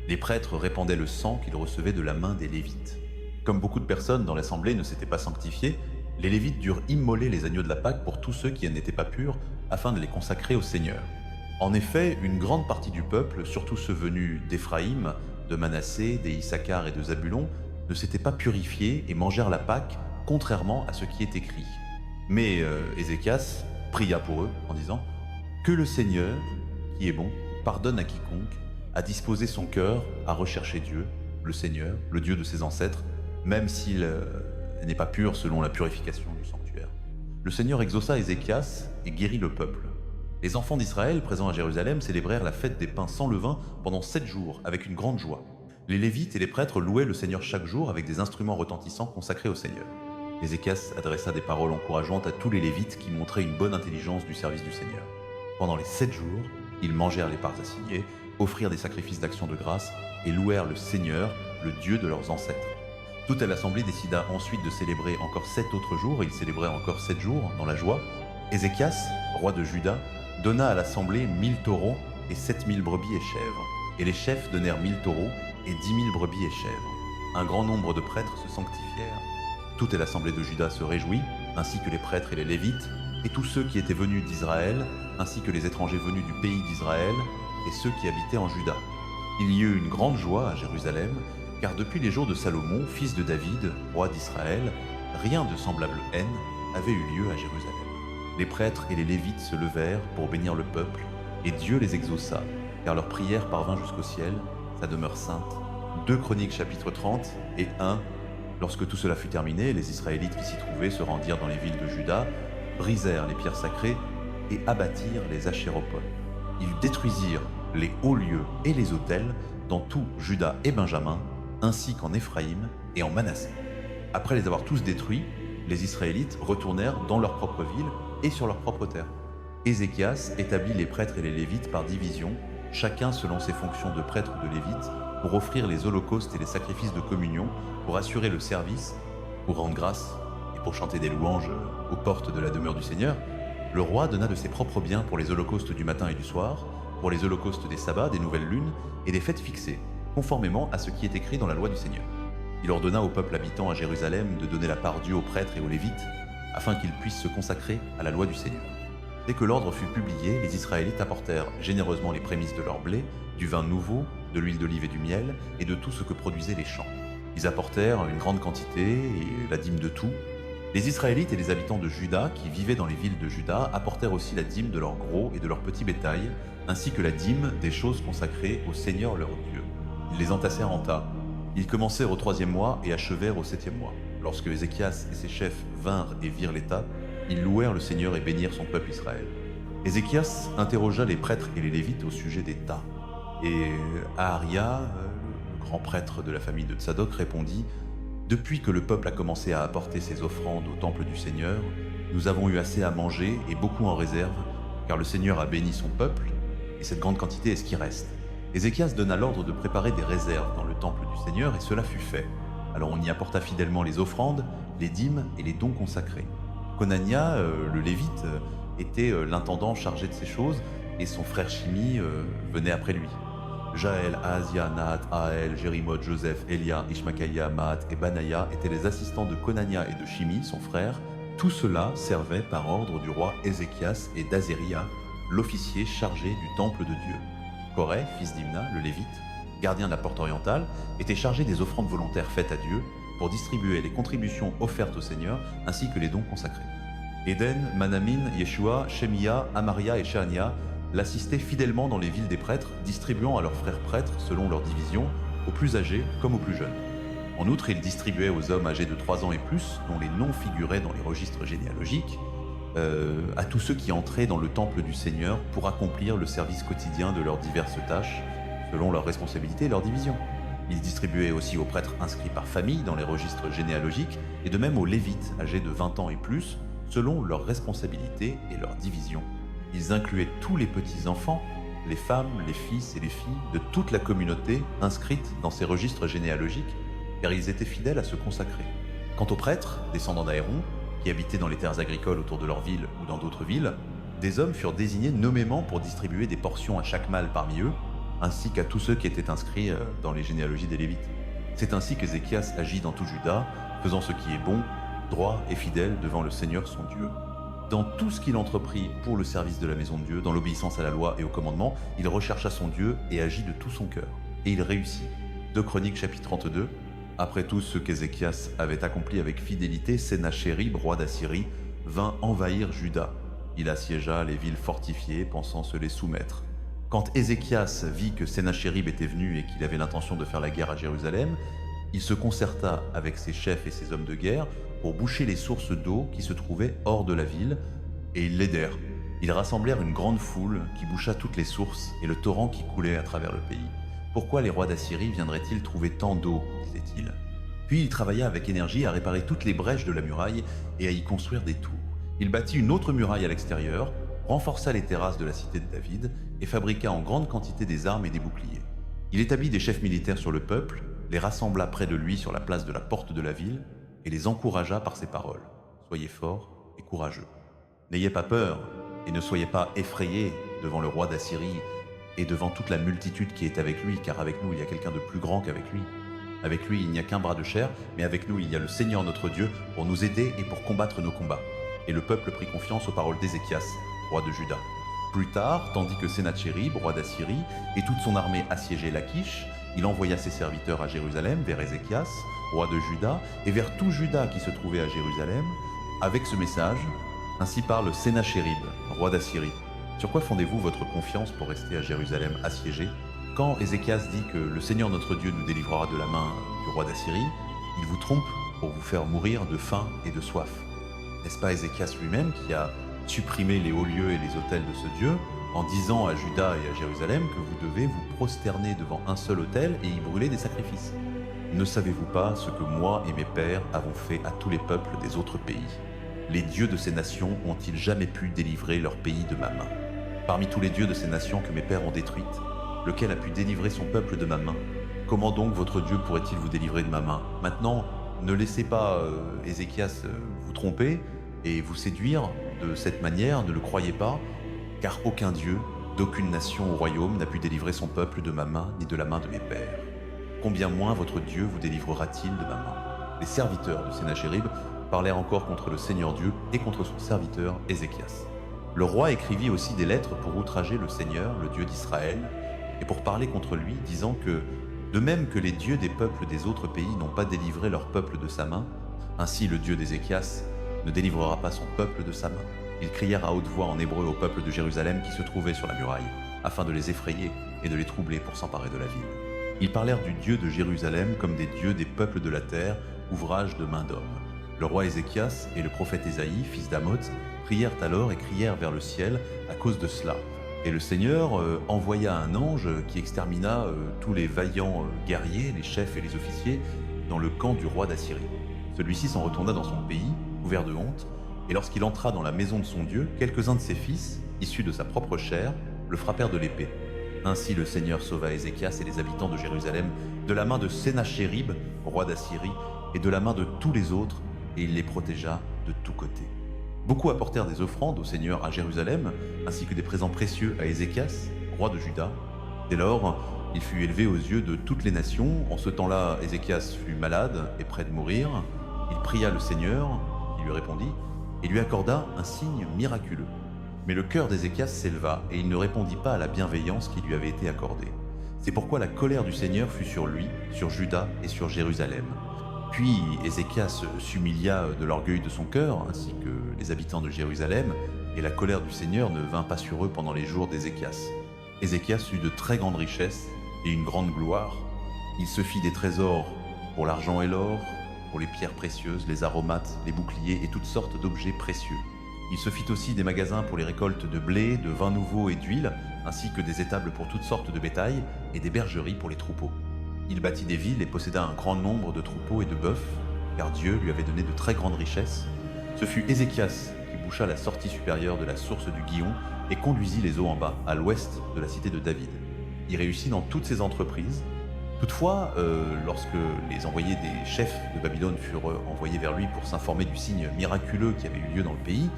Les prêtres répandaient le sang qu'ils recevaient de la main des Lévites. Comme beaucoup de personnes dans l'assemblée ne s'étaient pas sanctifiées, les Lévites durent immoler les agneaux de la Pâque pour tous ceux qui n'étaient pas purs, afin de les consacrer au Seigneur. En effet, une grande partie du peuple, surtout ceux venus d'Éphraïm, de Manassé, des Issachar et de Zabulon, ne s'étaient pas purifiés et mangèrent la Pâque, contrairement à ce qui est écrit. Mais Ézéchias pria pour eux en disant « Que le Seigneur, qui est bon, pardonne à quiconque a disposé son cœur à rechercher Dieu, le Seigneur, le Dieu de ses ancêtres, même s'il n'est pas pur selon la purification du sanctuaire. » Le Seigneur exauça Ézéchias et guérit le peuple. Les enfants d'Israël présents à Jérusalem célébrèrent la fête des pains sans levain pendant 7 jours avec une grande joie. Les Lévites et les prêtres louaient le Seigneur chaque jour avec des instruments retentissants consacrés au Seigneur. Ézéchias adressa des paroles encourageantes à tous les Lévites qui montraient une bonne intelligence du service du Seigneur. Pendant les 7 jours, ils mangèrent les parts assignées, offrirent des sacrifices d'action de grâce et louèrent le Seigneur, le Dieu de leurs ancêtres. Toute l'assemblée décida ensuite de célébrer encore 7 autres jours, et ils célébrèrent encore 7 jours dans la joie. Ézéchias, roi de Juda, donna à l'assemblée 1000 taureaux et 7000 brebis et chèvres. Et les chefs donnèrent 1000 taureaux et 10 000 brebis et chèvres. Un grand nombre de prêtres se sanctifièrent. Toute l'assemblée de Juda se réjouit, ainsi que les prêtres et les Lévites, et tous ceux qui étaient venus d'Israël, ainsi que les étrangers venus du pays d'Israël, et ceux qui habitaient en Juda. Il y eut une grande joie à Jérusalem, car depuis les jours de Salomon, fils de David, roi d'Israël, rien de semblable haine avait eu lieu à Jérusalem. Les prêtres et les Lévites se levèrent pour bénir le peuple, et Dieu les exauça, car leur prière parvint jusqu'au ciel, sa demeure sainte. 2 Chroniques chapitre 30 et 1. Lorsque tout cela fut terminé, les Israélites qui s'y trouvaient se rendirent dans les villes de Juda, brisèrent les pierres sacrées et abattirent les achéropoles. Ils détruisirent les hauts lieux et les autels dans tout Juda et Benjamin, ainsi qu'en Éphraïm et en Manassé. Après les avoir tous détruits, les Israélites retournèrent dans leur propre ville et sur leur propre terre. Ézéchias établit les prêtres et les Lévites par division, chacun selon ses fonctions de prêtre ou de Lévite, pour offrir les holocaustes et les sacrifices de communion, pour assurer le service, pour rendre grâce et pour chanter des louanges aux portes de la demeure du Seigneur. Le roi donna de ses propres biens pour les holocaustes du matin et du soir, pour les holocaustes des sabbats, des nouvelles lunes et des fêtes fixées, conformément à ce qui est écrit dans la loi du Seigneur. Il ordonna au peuple habitant à Jérusalem de donner la part due aux prêtres et aux Lévites, afin qu'ils puissent se consacrer à la loi du Seigneur. Dès que l'ordre fut publié, les Israélites apportèrent généreusement les prémices de leur blé, du vin nouveau, de l'huile d'olive et du miel, et de tout ce que produisaient les champs. Ils apportèrent une grande quantité et la dîme de tout. Les Israélites et les habitants de Juda qui vivaient dans les villes de Juda apportèrent aussi la dîme de leur gros et de leur petit bétail, ainsi que la dîme des choses consacrées au Seigneur leur Dieu. Ils les entassèrent en tas. Ils commencèrent au 3e mois et achevèrent au 7e mois. Lorsque Ézéchias et ses chefs vinrent et virent l'état, ils louèrent le Seigneur et bénirent son peuple Israël. Ézéchias interrogea les prêtres et les Lévites au sujet des tas. Et Aharia, le grand prêtre de la famille de Tsadok, répondit: « Depuis que le peuple a commencé à apporter ses offrandes au temple du Seigneur, nous avons eu assez à manger et beaucoup en réserve, car le Seigneur a béni son peuple, et cette grande quantité est ce qui reste. » Ézéchias donna l'ordre de préparer des réserves dans le temple du Seigneur, et cela fut fait. Alors on y apporta fidèlement les offrandes, les dîmes et les dons consacrés. Conania, le Lévite, était l'intendant chargé de ces choses, et son frère Shimi venait après lui. Jaël, Ahazia, Nahat, Ael, Jérimoth, Joseph, Elia, Ishmakaïa, Mahat et Banaya étaient les assistants de Conania et de Shimi, son frère. Tout cela servait par ordre du roi Ézéchias et d'Azéria, l'officier chargé du temple de Dieu. Coré, fils d'Imna, le Lévite, gardien de la porte orientale, était chargé des offrandes volontaires faites à Dieu pour distribuer les contributions offertes au Seigneur ainsi que les dons consacrés. Éden, Manamin, Yeshua, Shemia, Amaria et Shania l'assistaient fidèlement dans les villes des prêtres, distribuant à leurs frères prêtres selon leur division, aux plus âgés comme aux plus jeunes. En outre, ils distribuaient aux hommes âgés de 3 ans et plus, dont les noms figuraient dans les registres généalogiques, à tous ceux qui entraient dans le temple du Seigneur pour accomplir le service quotidien de leurs diverses tâches, selon leurs responsabilités et leurs divisions. Ils distribuaient aussi aux prêtres inscrits par famille dans les registres généalogiques, et de même aux Lévites âgés de 20 ans et plus, selon leurs responsabilités et leurs divisions. Ils incluaient tous les petits-enfants, les femmes, les fils et les filles de toute la communauté inscrite dans ces registres généalogiques, car ils étaient fidèles à se consacrer. Quant aux prêtres, descendants d'Aaron, qui habitaient dans les terres agricoles autour de leur ville ou dans d'autres villes, des hommes furent désignés nommément pour distribuer des portions à chaque mâle parmi eux, ainsi qu'à tous ceux qui étaient inscrits dans les généalogies des Lévites. C'est ainsi qu'Ézéchias agit dans tout Juda, faisant ce qui est bon, droit et fidèle devant le Seigneur son Dieu. Dans tout ce qu'il entreprit pour le service de la maison de Dieu, dans l'obéissance à la loi et au commandement, il rechercha son Dieu et agit de tout son cœur. Et il réussit. 2 Chroniques chapitre 32. Après tout ce qu'Ézéchias avait accompli avec fidélité, Sénachérib, roi d'Assyrie, vint envahir Juda. Il assiégea les villes fortifiées, pensant se les soumettre. Quand Ézéchias vit que Sénachérib était venu et qu'il avait l'intention de faire la guerre à Jérusalem, il se concerta avec ses chefs et ses hommes de guerre pour boucher les sources d'eau qui se trouvaient hors de la ville, et ils l'aidèrent. Ils rassemblèrent une grande foule qui boucha toutes les sources et le torrent qui coulait à travers le pays. Pourquoi les rois d'Assyrie viendraient-ils trouver tant d'eau, disait-il. Puis il travailla avec énergie à réparer toutes les brèches de la muraille et à y construire des tours. Il bâtit une autre muraille à l'extérieur, renforça les terrasses de la cité de David et fabriqua en grande quantité des armes et des boucliers. Il établit des chefs militaires sur le peuple, les rassembla près de lui sur la place de la porte de la ville et les encouragea par ses paroles. Soyez forts et courageux. N'ayez pas peur et ne soyez pas effrayés devant le roi d'Assyrie et devant toute la multitude qui est avec lui, car avec nous il y a quelqu'un de plus grand qu'avec lui. Avec lui il n'y a qu'un bras de chair, mais avec nous il y a le Seigneur notre Dieu pour nous aider et pour combattre nos combats. Et le peuple prit confiance aux paroles d'Ézéchias, roi de Juda. Plus tard, tandis que Sénachérib, roi d'Assyrie, et toute son armée assiégeaient Lachish, il envoya ses serviteurs à Jérusalem vers Ézéchias, roi de Juda, et vers tout Juda qui se trouvait à Jérusalem, avec ce message: ainsi parle Sénachérib, roi d'Assyrie. Sur quoi fondez-vous votre confiance pour rester à Jérusalem assiégé? Quand Ézéchias dit que le Seigneur notre Dieu nous délivrera de la main du roi d'Assyrie, il vous trompe pour vous faire mourir de faim et de soif. N'est-ce pas Ézéchias lui-même qui a supprimé les hauts lieux et les autels de ce Dieu, en disant à Juda et à Jérusalem que vous devez vous prosterner devant un seul autel et y brûler des sacrifices? Ne savez-vous pas ce que moi et mes pères avons fait à tous les peuples des autres pays? Les dieux de ces nations ont-ils jamais pu délivrer leur pays de ma main? Parmi tous les dieux de ces nations que mes pères ont détruites, lequel a pu délivrer son peuple de ma main? Comment donc votre Dieu pourrait-il vous délivrer de ma main? Maintenant, ne laissez pas Ézéchias vous tromper et vous séduire de cette manière, ne le croyez pas, car aucun Dieu, d'aucune nation au royaume n'a pu délivrer son peuple de ma main ni de la main de mes pères. Combien moins votre Dieu vous délivrera-t-il de ma main? Les serviteurs de Sénachérib parlèrent encore contre le Seigneur Dieu et contre son serviteur Ézéchias. Le roi écrivit aussi des lettres pour outrager le Seigneur, le Dieu d'Israël, et pour parler contre lui, disant que De même que les dieux des peuples des autres pays n'ont pas délivré leur peuple de sa main, ainsi le Dieu d'Ézéchias ne délivrera pas son peuple de sa main. Ils crièrent à haute voix en hébreu au peuple de Jérusalem qui se trouvait sur la muraille, afin de les effrayer et de les troubler pour s'emparer de la ville. Ils parlèrent du Dieu de Jérusalem comme des dieux des peuples de la terre, ouvrage de main d'homme. Le roi Ézéchias et le prophète Ésaïe, fils d'Amoz, prièrent alors et crièrent vers le ciel à cause de cela. Et le Seigneur envoya un ange qui extermina tous les vaillants guerriers, les chefs et les officiers, dans le camp du roi d'Assyrie. Celui-ci s'en retourna dans son pays, couvert de honte, et lorsqu'il entra dans la maison de son Dieu, quelques-uns de ses fils, issus de sa propre chair, le frappèrent de l'épée. Ainsi le Seigneur sauva Ézéchias et les habitants de Jérusalem de la main de Sénachérib, roi d'Assyrie, et de la main de tous les autres, et il les protégea de tous côtés. Beaucoup apportèrent des offrandes au Seigneur à Jérusalem, ainsi que des présents précieux à Ézéchias, roi de Juda. Dès lors, il fut élevé aux yeux de toutes les nations. En ce temps-là, Ézéchias fut malade et près de mourir. Il pria le Seigneur, qui lui répondit, et lui accorda un signe miraculeux. Mais le cœur d'Ézéchias s'éleva, et il ne répondit pas à la bienveillance qui lui avait été accordée. C'est pourquoi la colère du Seigneur fut sur lui, sur Juda et sur Jérusalem. Puis Ézéchias s'humilia de l'orgueil de son cœur, ainsi que les habitants de Jérusalem, et la colère du Seigneur ne vint pas sur eux pendant les jours d'Ézéchias. Ézéchias eut de très grandes richesses et une grande gloire. Il se fit des trésors pour l'argent et l'or, pour les pierres précieuses, les aromates, les boucliers et toutes sortes d'objets précieux. Il se fit aussi des magasins pour les récoltes de blé, de vin nouveau et d'huile, ainsi que des étables pour toutes sortes de bétail et des bergeries pour les troupeaux. Il bâtit des villes et posséda un grand nombre de troupeaux et de bœufs, car Dieu lui avait donné de très grandes richesses. Ce fut Ézéchias qui boucha la sortie supérieure de la source du Guillon et conduisit les eaux en bas, à l'ouest de la cité de David. Il réussit dans toutes ses entreprises. Toutefois, lorsque les envoyés des chefs de Babylone furent envoyés vers lui pour s'informer du signe miraculeux qui avait eu lieu dans le pays,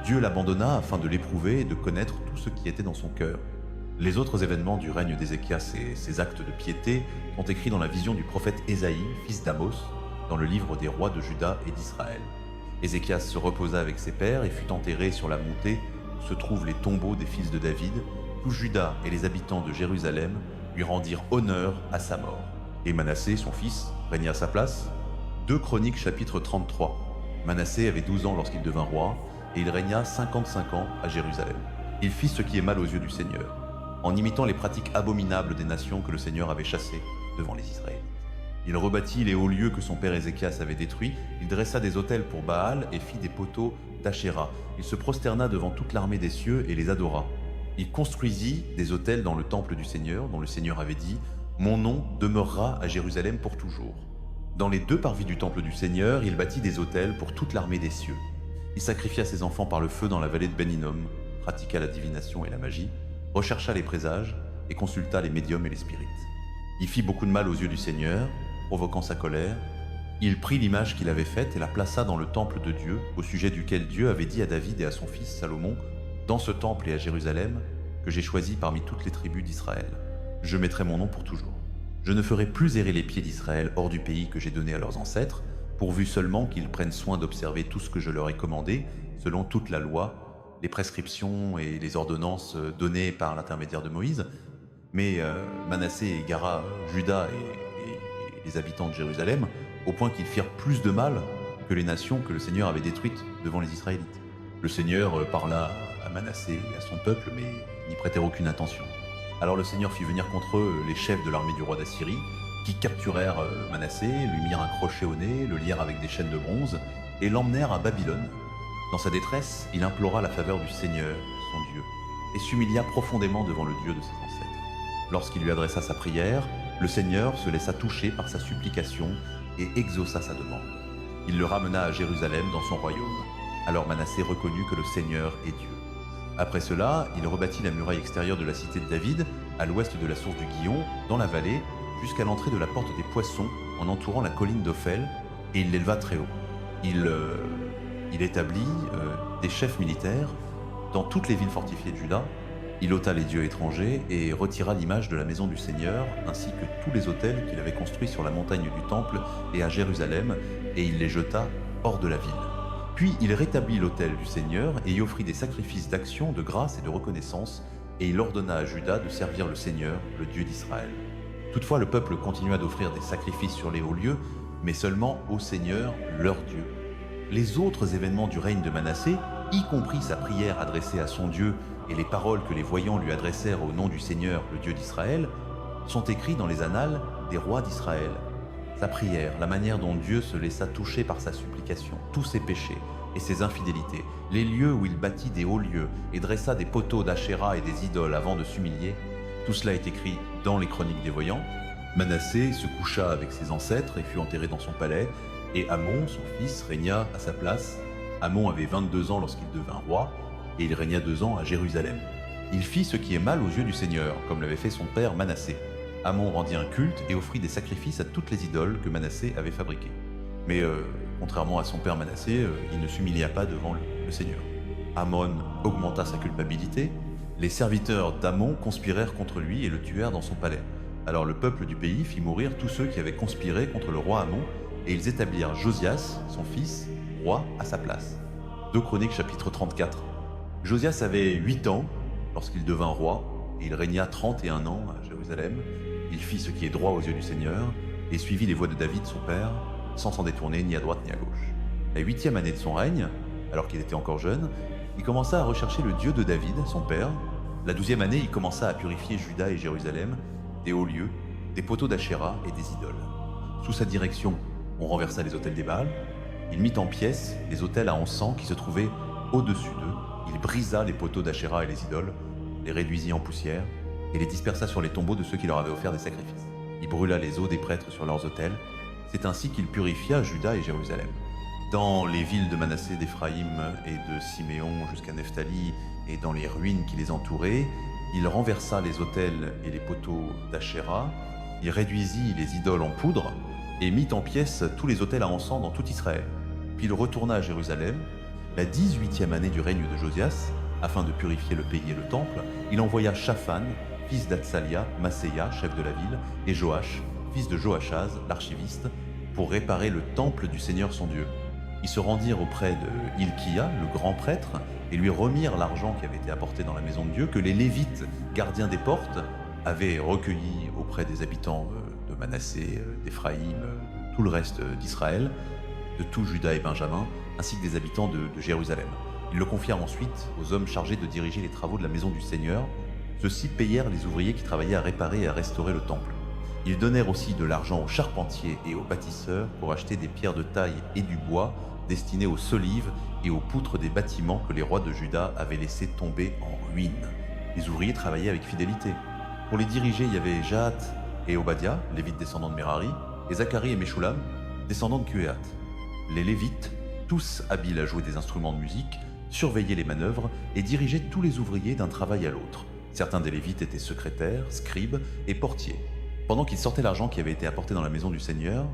Dieu l'abandonna afin de l'éprouver et de connaître tout ce qui était dans son cœur. Les autres événements du règne d'Ézéchias et ses actes de piété sont écrits dans la vision du prophète Ésaïe, fils d'Amos, dans le livre des rois de Juda et d'Israël. Ézéchias se reposa avec ses pères et fut enterré sur la montée où se trouvent les tombeaux des fils de David. Tout Juda et les habitants de Jérusalem lui rendirent honneur à sa mort. Et Manassé, son fils, régna à sa place. 2 Chroniques chapitre 33. Manassé avait 12 ans lorsqu'il devint roi, et il régna 55 ans à Jérusalem. Il fit ce qui est mal aux yeux du Seigneur, en imitant les pratiques abominables des nations que le Seigneur avait chassées devant les Israélites. Il rebâtit les hauts lieux que son père Ézéchias avait détruits, il dressa des autels pour Baal et fit des poteaux d'Achéra. Il se prosterna devant toute l'armée des cieux et les adora. Il construisit des autels dans le temple du Seigneur, dont le Seigneur avait dit « Mon nom demeurera à Jérusalem pour toujours ». Dans les 2 parvis du temple du Seigneur, il bâtit des autels pour toute l'armée des cieux. Il sacrifia ses enfants par le feu dans la vallée de Ben Hinnom, pratiqua la divination et la magie, rechercha les présages et consulta les médiums et les spirites. Il fit beaucoup de mal aux yeux du Seigneur, provoquant sa colère. Il prit l'image qu'il avait faite et la plaça dans le temple de Dieu, au sujet duquel Dieu avait dit à David et à son fils Salomon, « Dans ce temple et à Jérusalem, que j'ai choisi parmi toutes les tribus d'Israël, je mettrai mon nom pour toujours. Je ne ferai plus errer les pieds d'Israël hors du pays que j'ai donné à leurs ancêtres, pourvu seulement qu'ils prennent soin d'observer tout ce que je leur ai commandé, selon toute la loi, les prescriptions et les ordonnances données par l'intermédiaire de Moïse. » Mais Manassé égara Juda et les habitants de Jérusalem, au point qu'ils firent plus de mal que les nations que le Seigneur avait détruites devant les Israélites. Le Seigneur parla à Manassé et à son peuple, mais n'y prêtèrent aucune attention. Alors le Seigneur fit venir contre eux les chefs de l'armée du roi d'Assyrie, qui capturèrent Manassé, lui mirent un crochet au nez, le lièrent avec des chaînes de bronze, et l'emmenèrent à Babylone. Dans sa détresse, il implora la faveur du Seigneur, son Dieu, et s'humilia profondément devant le Dieu de ses ancêtres. Lorsqu'il lui adressa sa prière, le Seigneur se laissa toucher par sa supplication et exauça sa demande. Il le ramena à Jérusalem dans son royaume. Alors Manassé reconnut que le Seigneur est Dieu. Après cela, il rebâtit la muraille extérieure de la cité de David, à l'ouest de la source du Guillon, dans la vallée, jusqu'à l'entrée de la porte des Poissons, en entourant la colline d'Ophel, et il l'éleva très haut. Il établit des chefs militaires dans toutes les villes fortifiées de Juda. Il ôta les dieux étrangers et retira l'image de la maison du Seigneur, ainsi que tous les autels qu'il avait construits sur la montagne du Temple et à Jérusalem, et il les jeta hors de la ville. Puis il rétablit l'autel du Seigneur et y offrit des sacrifices d'action, de grâce et de reconnaissance, et il ordonna à Juda de servir le Seigneur, le Dieu d'Israël. Toutefois, le peuple continua d'offrir des sacrifices sur les hauts lieux, mais seulement au Seigneur, leur Dieu. Les autres événements du règne de Manassé, y compris sa prière adressée à son Dieu et les paroles que les voyants lui adressèrent au nom du Seigneur, le Dieu d'Israël, sont écrits dans les annales des rois d'Israël. Sa prière, la manière dont Dieu se laissa toucher par sa supplication, tous ses péchés et ses infidélités, les lieux où il bâtit des hauts lieux et dressa des poteaux d'Achéra et des idoles avant de s'humilier, tout cela est écrit dans les chroniques des voyants. Manassé se coucha avec ses ancêtres et fut enterré dans son palais, et Amon, son fils, régna à sa place. Amon avait 22 ans lorsqu'il devint roi, et il régna 2 ans à Jérusalem. Il fit ce qui est mal aux yeux du Seigneur, comme l'avait fait son père Manassé. Amon rendit un culte et offrit des sacrifices à toutes les idoles que Manassé avait fabriquées. Mais contrairement à son père Manassé, il ne s'humilia pas devant le Seigneur. Amon augmenta sa culpabilité. Les serviteurs d'Amon conspirèrent contre lui et le tuèrent dans son palais. Alors le peuple du pays fit mourir tous ceux qui avaient conspiré contre le roi Amon, et ils établirent Josias, son fils, roi à sa place. 2 Chroniques chapitre 34. Josias avait 8 ans lorsqu'il devint roi, et il régna 31 ans à Jérusalem. Il fit ce qui est droit aux yeux du Seigneur, et suivit les voies de David son père, sans s'en détourner ni à droite ni à gauche. La 8e année de son règne, alors qu'il était encore jeune, il commença à rechercher le Dieu de David, son père. La 12e année, il commença à purifier Juda et Jérusalem, des hauts lieux, des poteaux d'Achéra et des idoles. Sous sa direction, on renversa les autels des Baals. Il mit en pièces les autels à encens qui se trouvaient au-dessus d'eux. Il brisa les poteaux d'Achéra et les idoles, les réduisit en poussière et les dispersa sur les tombeaux de ceux qui leur avaient offert des sacrifices. Il brûla les os des prêtres sur leurs autels. C'est ainsi qu'il purifia Juda et Jérusalem. Dans les villes de Manassé, d'Éphraïm et de Siméon jusqu'à Nephtali et dans les ruines qui les entouraient, il renversa les autels et les poteaux d'Achéra, il réduisit les idoles en poudre et mit en pièces tous les autels à encens dans tout Israël. Puis il retourna à Jérusalem. La 18e année du règne de Josias, afin de purifier le pays et le temple, il envoya Shaphan, fils d'Atsalia, Masséia, chef de la ville, et Joach, fils de Joachaz, l'archiviste, pour réparer le temple du Seigneur son Dieu. Ils se rendirent auprès de Hilkia, le grand prêtre, et lui remirent l'argent qui avait été apporté dans la maison de Dieu, que les Lévites, gardiens des portes, avaient recueilli auprès des habitants de Manassé, d'Éphraïm, de tout le reste d'Israël, de tout Juda et Benjamin, ainsi que des habitants de Jérusalem. Ils le confièrent ensuite aux hommes chargés de diriger les travaux de la maison du Seigneur. Ceux-ci payèrent les ouvriers qui travaillaient à réparer et à restaurer le temple. Ils donnèrent aussi de l'argent aux charpentiers et aux bâtisseurs pour acheter des pierres de taille et du bois destinées aux solives et aux poutres des bâtiments que les rois de Juda avaient laissés tomber en ruine. Les ouvriers travaillaient avec fidélité. Pour les diriger, il y avait Jahath et Obadiah, lévites descendants de Merari, et Zacharie et Meshulam, descendants de Kuéhat. Les lévites, tous habiles à jouer des instruments de musique, surveillaient les manœuvres et dirigeaient tous les ouvriers d'un travail à l'autre. Certains des lévites étaient secrétaires, scribes et portiers. Pendant qu'ils sortaient l'argent qui avait été apporté dans la maison du Seigneur,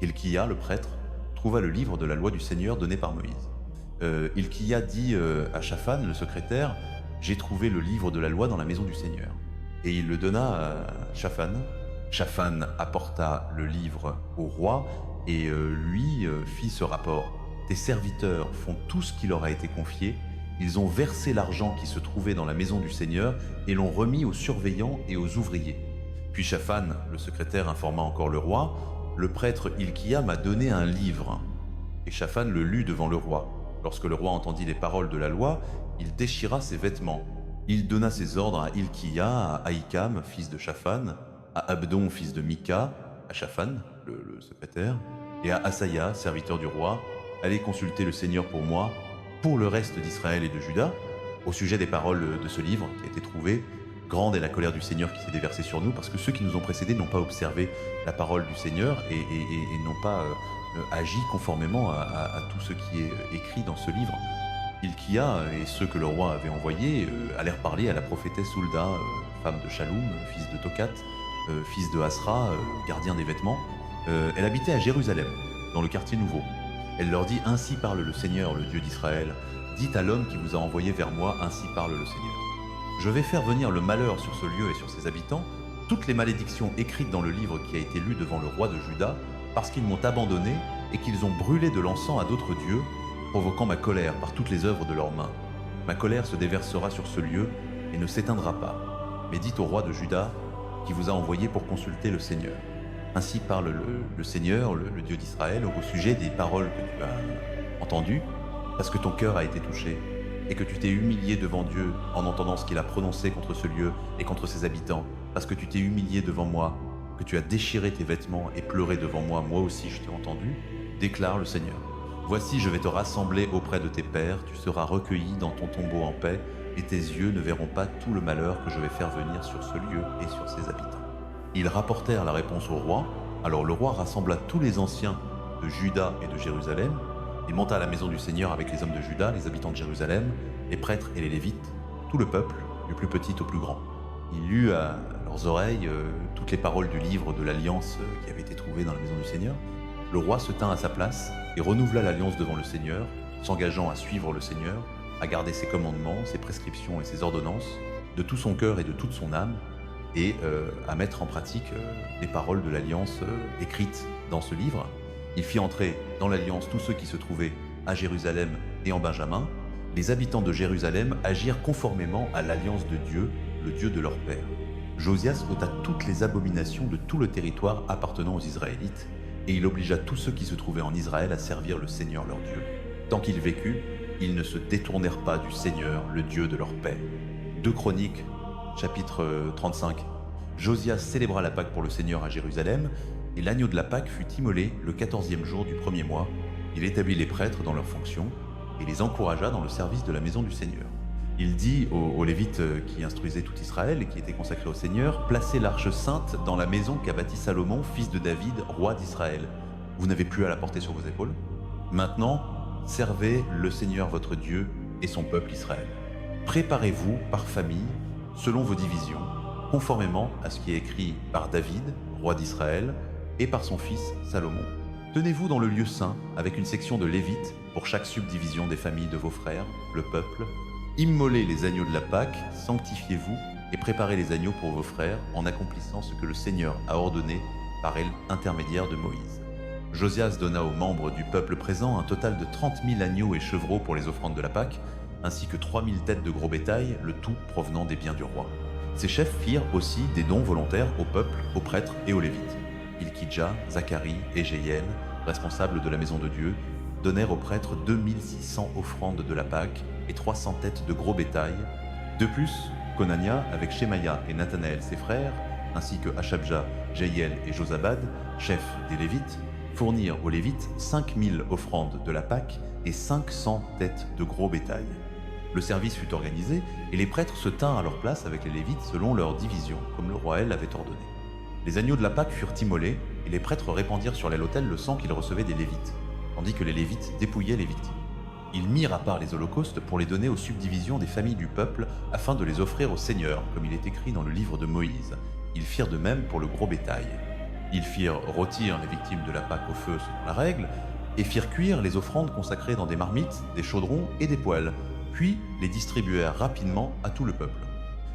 Hilkia, le prêtre, trouva le livre de la loi du Seigneur donné par Moïse. Hilkia dit à Shaphan, le secrétaire, « J'ai trouvé le livre de la loi dans la maison du Seigneur. » Et il le donna à Shaphan. Shaphan apporta le livre au roi et lui fit ce rapport. « Tes serviteurs font tout ce qui leur a été confié. Ils ont versé l'argent qui se trouvait dans la maison du Seigneur et l'ont remis aux surveillants et aux ouvriers. » Puis Shaphan, le secrétaire, informa encore le roi, « Le prêtre Hilkia m'a donné un livre. » Et Shaphan le lut devant le roi. Lorsque le roi entendit les paroles de la loi, il déchira ses vêtements. Il donna ses ordres à Hilkia, à Ahikam, fils de Shaphan, à Abdon, fils de Mika, à Shaphan, le secrétaire, et à Asaya, serviteur du roi, « Allez consulter le Seigneur pour moi, pour le reste d'Israël et de Juda, au sujet des paroles de ce livre qui a été trouvé. Grande est la colère du Seigneur qui s'est déversée sur nous, parce que ceux qui nous ont précédés n'ont pas observé la parole du Seigneur et n'ont pas agi conformément à tout ce qui est écrit dans ce livre. » Hilkia et ceux que le roi avait envoyés allèrent parler à la prophétesse Hulda, femme de Shaloum, fils de Tokat, fils de Hasra, gardien des vêtements. Elle habitait à Jérusalem, dans le quartier nouveau. Elle leur dit « Ainsi parle le Seigneur, le Dieu d'Israël. Dites à l'homme qui vous a envoyé vers moi, ainsi parle le Seigneur. Je vais faire venir le malheur sur ce lieu et sur ses habitants, toutes les malédictions écrites dans le livre qui a été lu devant le roi de Juda, parce qu'ils m'ont abandonné et qu'ils ont brûlé de l'encens à d'autres dieux, provoquant ma colère par toutes les œuvres de leurs mains. Ma colère se déversera sur ce lieu et ne s'éteindra pas. Mais dites au roi de Juda qui vous a envoyé pour consulter le Seigneur. Ainsi parle le Seigneur, le Dieu d'Israël, au sujet des paroles que tu as entendues, parce que ton cœur a été touché, et que tu t'es humilié devant Dieu en entendant ce qu'il a prononcé contre ce lieu et contre ses habitants, parce que tu t'es humilié devant moi, que tu as déchiré tes vêtements et pleuré devant moi, moi aussi je t'ai entendu, déclare le Seigneur. Voici, je vais te rassembler auprès de tes pères, tu seras recueilli dans ton tombeau en paix, et tes yeux ne verront pas tout le malheur que je vais faire venir sur ce lieu et sur ses habitants. Ils rapportèrent la réponse au roi. Alors le roi rassembla tous les anciens de Juda et de Jérusalem. Il monta à la maison du Seigneur avec les hommes de Juda, les habitants de Jérusalem, les prêtres et les Lévites, tout le peuple, du plus petit au plus grand. Il lut à leurs oreilles toutes les paroles du livre de l'Alliance qui avait été trouvé dans la maison du Seigneur. Le roi se tint à sa place et renouvela l'alliance devant le Seigneur, s'engageant à suivre le Seigneur, à garder ses commandements, ses prescriptions et ses ordonnances, de tout son cœur et de toute son âme, et à mettre en pratique les paroles de l'Alliance écrites dans ce livre. Il fit entrer dans l'Alliance tous ceux qui se trouvaient à Jérusalem et en Benjamin. Les habitants de Jérusalem agirent conformément à l'Alliance de Dieu, le Dieu de leur père. Josias ôta toutes les abominations de tout le territoire appartenant aux Israélites, et il obligea tous ceux qui se trouvaient en Israël à servir le Seigneur leur Dieu. Tant qu'il vécut, ils ne se détournèrent pas du Seigneur, le Dieu de leur père. 2 Chroniques, chapitre 35. Josias célébra la Pâque pour le Seigneur à Jérusalem, et l'agneau de la Pâque fut immolé le 14e jour du premier mois. Il établit les prêtres dans leurs fonctions et les encouragea dans le service de la maison du Seigneur. Il dit aux Lévites qui instruisaient tout Israël et qui étaient consacrés au Seigneur: placez l'arche sainte dans la maison qu'a bâtie Salomon, fils de David, roi d'Israël. Vous n'avez plus à la porter sur vos épaules. Maintenant, servez le Seigneur votre Dieu et son peuple Israël. Préparez-vous par famille, selon vos divisions, conformément à ce qui est écrit par David, roi d'Israël, et par son fils Salomon. Tenez-vous dans le lieu saint avec une section de Lévites pour chaque subdivision des familles de vos frères, le peuple. Immolez les agneaux de la Pâque, sanctifiez-vous et préparez les agneaux pour vos frères en accomplissant ce que le Seigneur a ordonné par l'intermédiaire de Moïse. Josias donna aux membres du peuple présent un total de 30 000 agneaux et chevreaux pour les offrandes de la Pâque, ainsi que 3 000 têtes de gros bétail, le tout provenant des biens du roi. Ces chefs firent aussi des dons volontaires au peuple, aux prêtres et aux Lévites. Ilkidja, Zacharie et Jéhiel, responsables de la maison de Dieu, donnèrent aux prêtres 2600 offrandes de la Pâque et 300 têtes de gros bétail. De plus, Konania, avec Shemaïa et Nathanaël ses frères, ainsi que Achabja, Jéhiel et Josabad, chefs des Lévites, fournirent aux Lévites 5000 offrandes de la Pâque et 500 têtes de gros bétail. Le service fut organisé et les prêtres se tinrent à leur place avec les Lévites selon leur division, comme le roi El avait ordonné. Les agneaux de la Pâque furent immolés et les prêtres répandirent sur l'autel le sang qu'ils recevaient des Lévites, tandis que les Lévites dépouillaient les victimes. Ils mirent à part les holocaustes pour les donner aux subdivisions des familles du peuple afin de les offrir au Seigneur, comme il est écrit dans le livre de Moïse. Ils firent de même pour le gros bétail. Ils firent rôtir les victimes de la Pâque au feu selon la règle et firent cuire les offrandes consacrées dans des marmites, des chaudrons et des poêles, puis les distribuèrent rapidement à tout le peuple.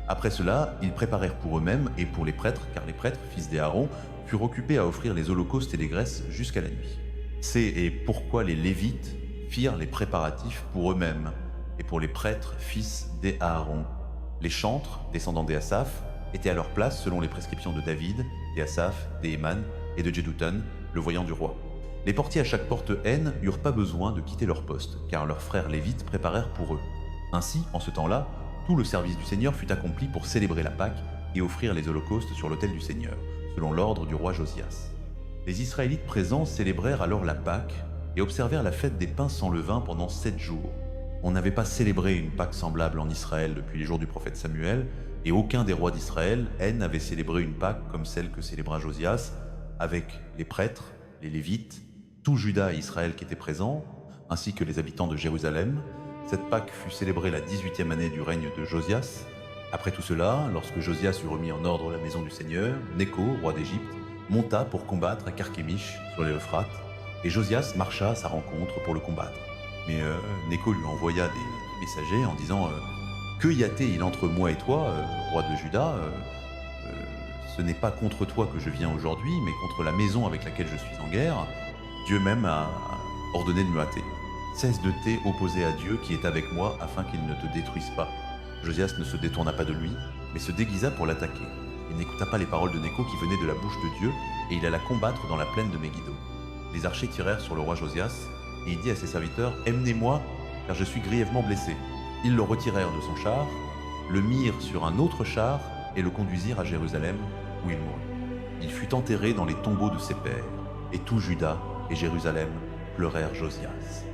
Après cela, ils préparèrent pour eux-mêmes et pour les prêtres, car les prêtres, fils d'Aaron, furent occupés à offrir les holocaustes et les graisses jusqu'à la nuit. C'est et pourquoi les Lévites firent les préparatifs pour eux-mêmes, et pour les prêtres, fils d'Aaron. Les chantres, descendants d'Asaph, étaient à leur place selon les prescriptions de David, d'Asaph, d'Héman et de Jeduthun, le voyant du roi. Les portiers à chaque porte haine n'eurent pas besoin de quitter leur poste, car leurs frères Lévites préparèrent pour eux. Ainsi, en ce temps-là, tout le service du Seigneur fut accompli pour célébrer la Pâque et offrir les holocaustes sur l'autel du Seigneur, selon l'ordre du roi Josias. Les Israélites présents célébrèrent alors la Pâque et observèrent la fête des pains sans levain pendant 7 jours. On n'avait pas célébré une Pâque semblable en Israël depuis les jours du prophète Samuel, et aucun des rois d'Israël n'avait célébré une Pâque comme celle que célébra Josias, avec les prêtres, les Lévites, tout Juda et Israël qui étaient présents, ainsi que les habitants de Jérusalem. Cette Pâque fut célébrée la 18e année du règne de Josias. Après tout cela, lorsque Josias eut remis en ordre la maison du Seigneur, Néco, roi d'Égypte, monta pour combattre à Carchemish sur les Euphrate, et Josias marcha à sa rencontre pour le combattre. Mais Néco lui envoya des messagers en disant « Que y a-t-il entre moi et toi, roi de Juda Ce n'est pas contre toi que je viens aujourd'hui, mais contre la maison avec laquelle je suis en guerre. Dieu même a ordonné de me hâter. Cesse de t'opposer à Dieu qui est avec moi afin qu'il ne te détruise pas. » Josias ne se détourna pas de lui, mais se déguisa pour l'attaquer. Il n'écouta pas les paroles de Nécho qui venaient de la bouche de Dieu, et il alla combattre dans la plaine de Megiddo. Les archers tirèrent sur le roi Josias, et il dit à ses serviteurs « Emmenez-moi, car je suis grièvement blessé. » Ils le retirèrent de son char, le mirent sur un autre char, et le conduisirent à Jérusalem, où il mourut. Il fut enterré dans les tombeaux de ses pères, et tout Juda et Jérusalem pleurèrent Josias.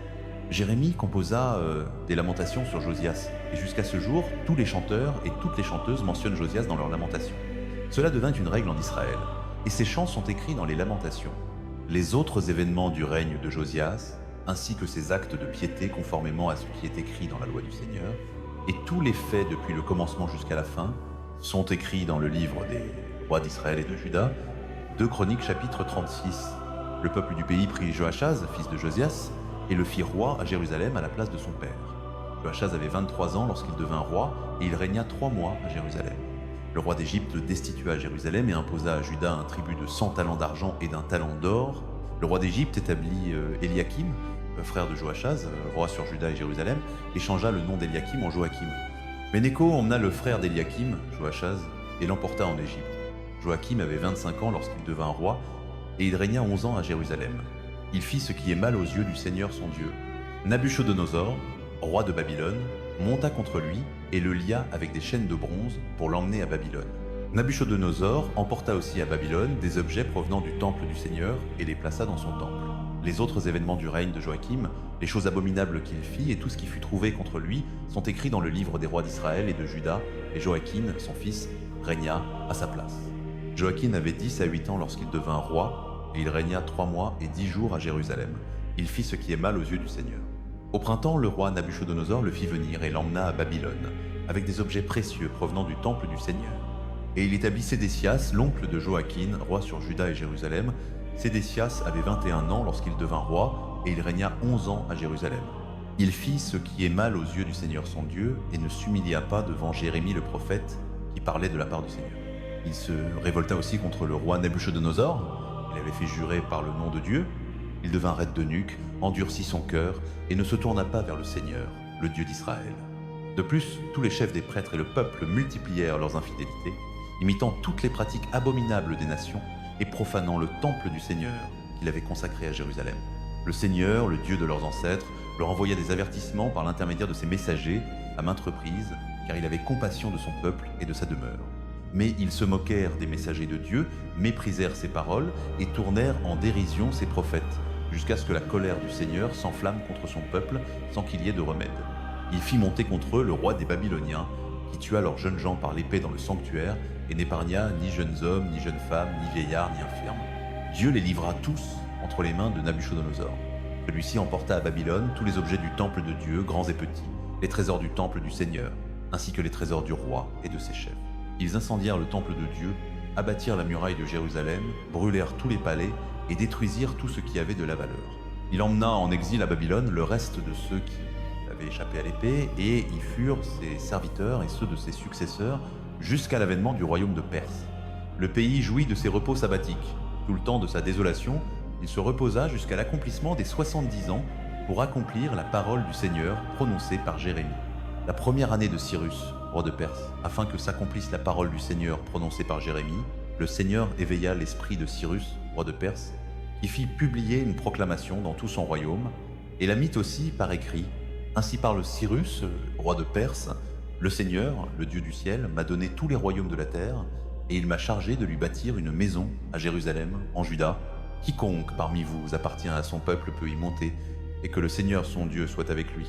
Jérémie composa des lamentations sur Josias, et jusqu'à ce jour, tous les chanteurs et toutes les chanteuses mentionnent Josias dans leurs lamentations. Cela devint une règle en Israël, et ces chants sont écrits dans les lamentations. Les autres événements du règne de Josias, ainsi que ses actes de piété conformément à ce qui est écrit dans la loi du Seigneur, et tous les faits depuis le commencement jusqu'à la fin, sont écrits dans le livre des rois d'Israël et de Juda, 2 Chroniques chapitre 36. Le peuple du pays prit Joachaz, fils de Josias, et le fit roi à Jérusalem à la place de son père. Joachaz avait 23 ans lorsqu'il devint roi, et il régna 3 mois à Jérusalem. Le roi d'Égypte le destitua Jérusalem et imposa à Juda un tribut de 100 talents d'argent et d'un talent d'or. Le roi d'Égypte établit Éliakim, frère de Joachaz, roi sur Juda et Jérusalem, et changea le nom d'Éliakim en Joachim. Mais Nécho emmena le frère d'Éliakim, Joachaz, et l'emporta en Égypte. Joachim avait 25 ans lorsqu'il devint roi, et il régna 11 ans à Jérusalem. Il fit ce qui est mal aux yeux du Seigneur son Dieu. Nabuchodonosor, roi de Babylone, monta contre lui et le lia avec des chaînes de bronze pour l'emmener à Babylone. Nabuchodonosor emporta aussi à Babylone des objets provenant du temple du Seigneur et les plaça dans son temple. Les autres événements du règne de Joachim, les choses abominables qu'il fit et tout ce qui fut trouvé contre lui sont écrits dans le livre des rois d'Israël et de Juda, et Joachim, son fils, régna à sa place. Joachim avait 10 à 8 ans lorsqu'il devint roi, et il régna 3 mois et 10 jours à Jérusalem. Il fit ce qui est mal aux yeux du Seigneur. Au printemps, le roi Nabuchodonosor le fit venir et l'emmena à Babylone, avec des objets précieux provenant du temple du Seigneur. Et il établit Sédécias, l'oncle de Joachim, roi sur Juda et Jérusalem. Sédécias avait 21 ans lorsqu'il devint roi, et il régna 11 ans à Jérusalem. Il fit ce qui est mal aux yeux du Seigneur son Dieu, et ne s'humilia pas devant Jérémie le prophète, qui parlait de la part du Seigneur. Il se révolta aussi contre le roi Nabuchodonosor. Il avait fait jurer par le nom de Dieu. Il devint raide de nuque, endurcit son cœur, et ne se tourna pas vers le Seigneur, le Dieu d'Israël. De plus, tous les chefs des prêtres et le peuple multiplièrent leurs infidélités, imitant toutes les pratiques abominables des nations et profanant le temple du Seigneur qu'il avait consacré à Jérusalem. Le Seigneur, le Dieu de leurs ancêtres, leur envoya des avertissements par l'intermédiaire de ses messagers à maintes reprises, car il avait compassion de son peuple et de sa demeure. Mais ils se moquèrent des messagers de Dieu, méprisèrent ses paroles et tournèrent en dérision ses prophètes, jusqu'à ce que la colère du Seigneur s'enflamme contre son peuple sans qu'il y ait de remède. Il fit monter contre eux le roi des Babyloniens, qui tua leurs jeunes gens par l'épée dans le sanctuaire et n'épargna ni jeunes hommes, ni jeunes femmes, ni vieillards, ni infirmes. Dieu les livra tous entre les mains de Nabuchodonosor. Celui-ci emporta à Babylone tous les objets du temple de Dieu, grands et petits, les trésors du temple du Seigneur, ainsi que les trésors du roi et de ses chefs. Ils incendièrent le temple de Dieu, abattirent la muraille de Jérusalem, brûlèrent tous les palais et détruisirent tout ce qui avait de la valeur. Il emmena en exil à Babylone le reste de ceux qui avaient échappé à l'épée, et y furent ses serviteurs et ceux de ses successeurs jusqu'à l'avènement du royaume de Perse. Le pays jouit de ses repos sabbatiques. Tout le temps de sa désolation, il se reposa jusqu'à l'accomplissement des 70 ans pour accomplir la parole du Seigneur prononcée par Jérémie. La première année de Cyrus, roi de Perse, afin que s'accomplisse la parole du Seigneur prononcée par Jérémie, le Seigneur éveilla l'esprit de Cyrus, roi de Perse, qui fit publier une proclamation dans tout son royaume, et la mit aussi par écrit. Ainsi parle Cyrus, roi de Perse, le Seigneur, le Dieu du ciel, m'a donné tous les royaumes de la terre, et il m'a chargé de lui bâtir une maison à Jérusalem, en Juda. Quiconque parmi vous appartient à son peuple peut y monter, et que le Seigneur son Dieu soit avec lui.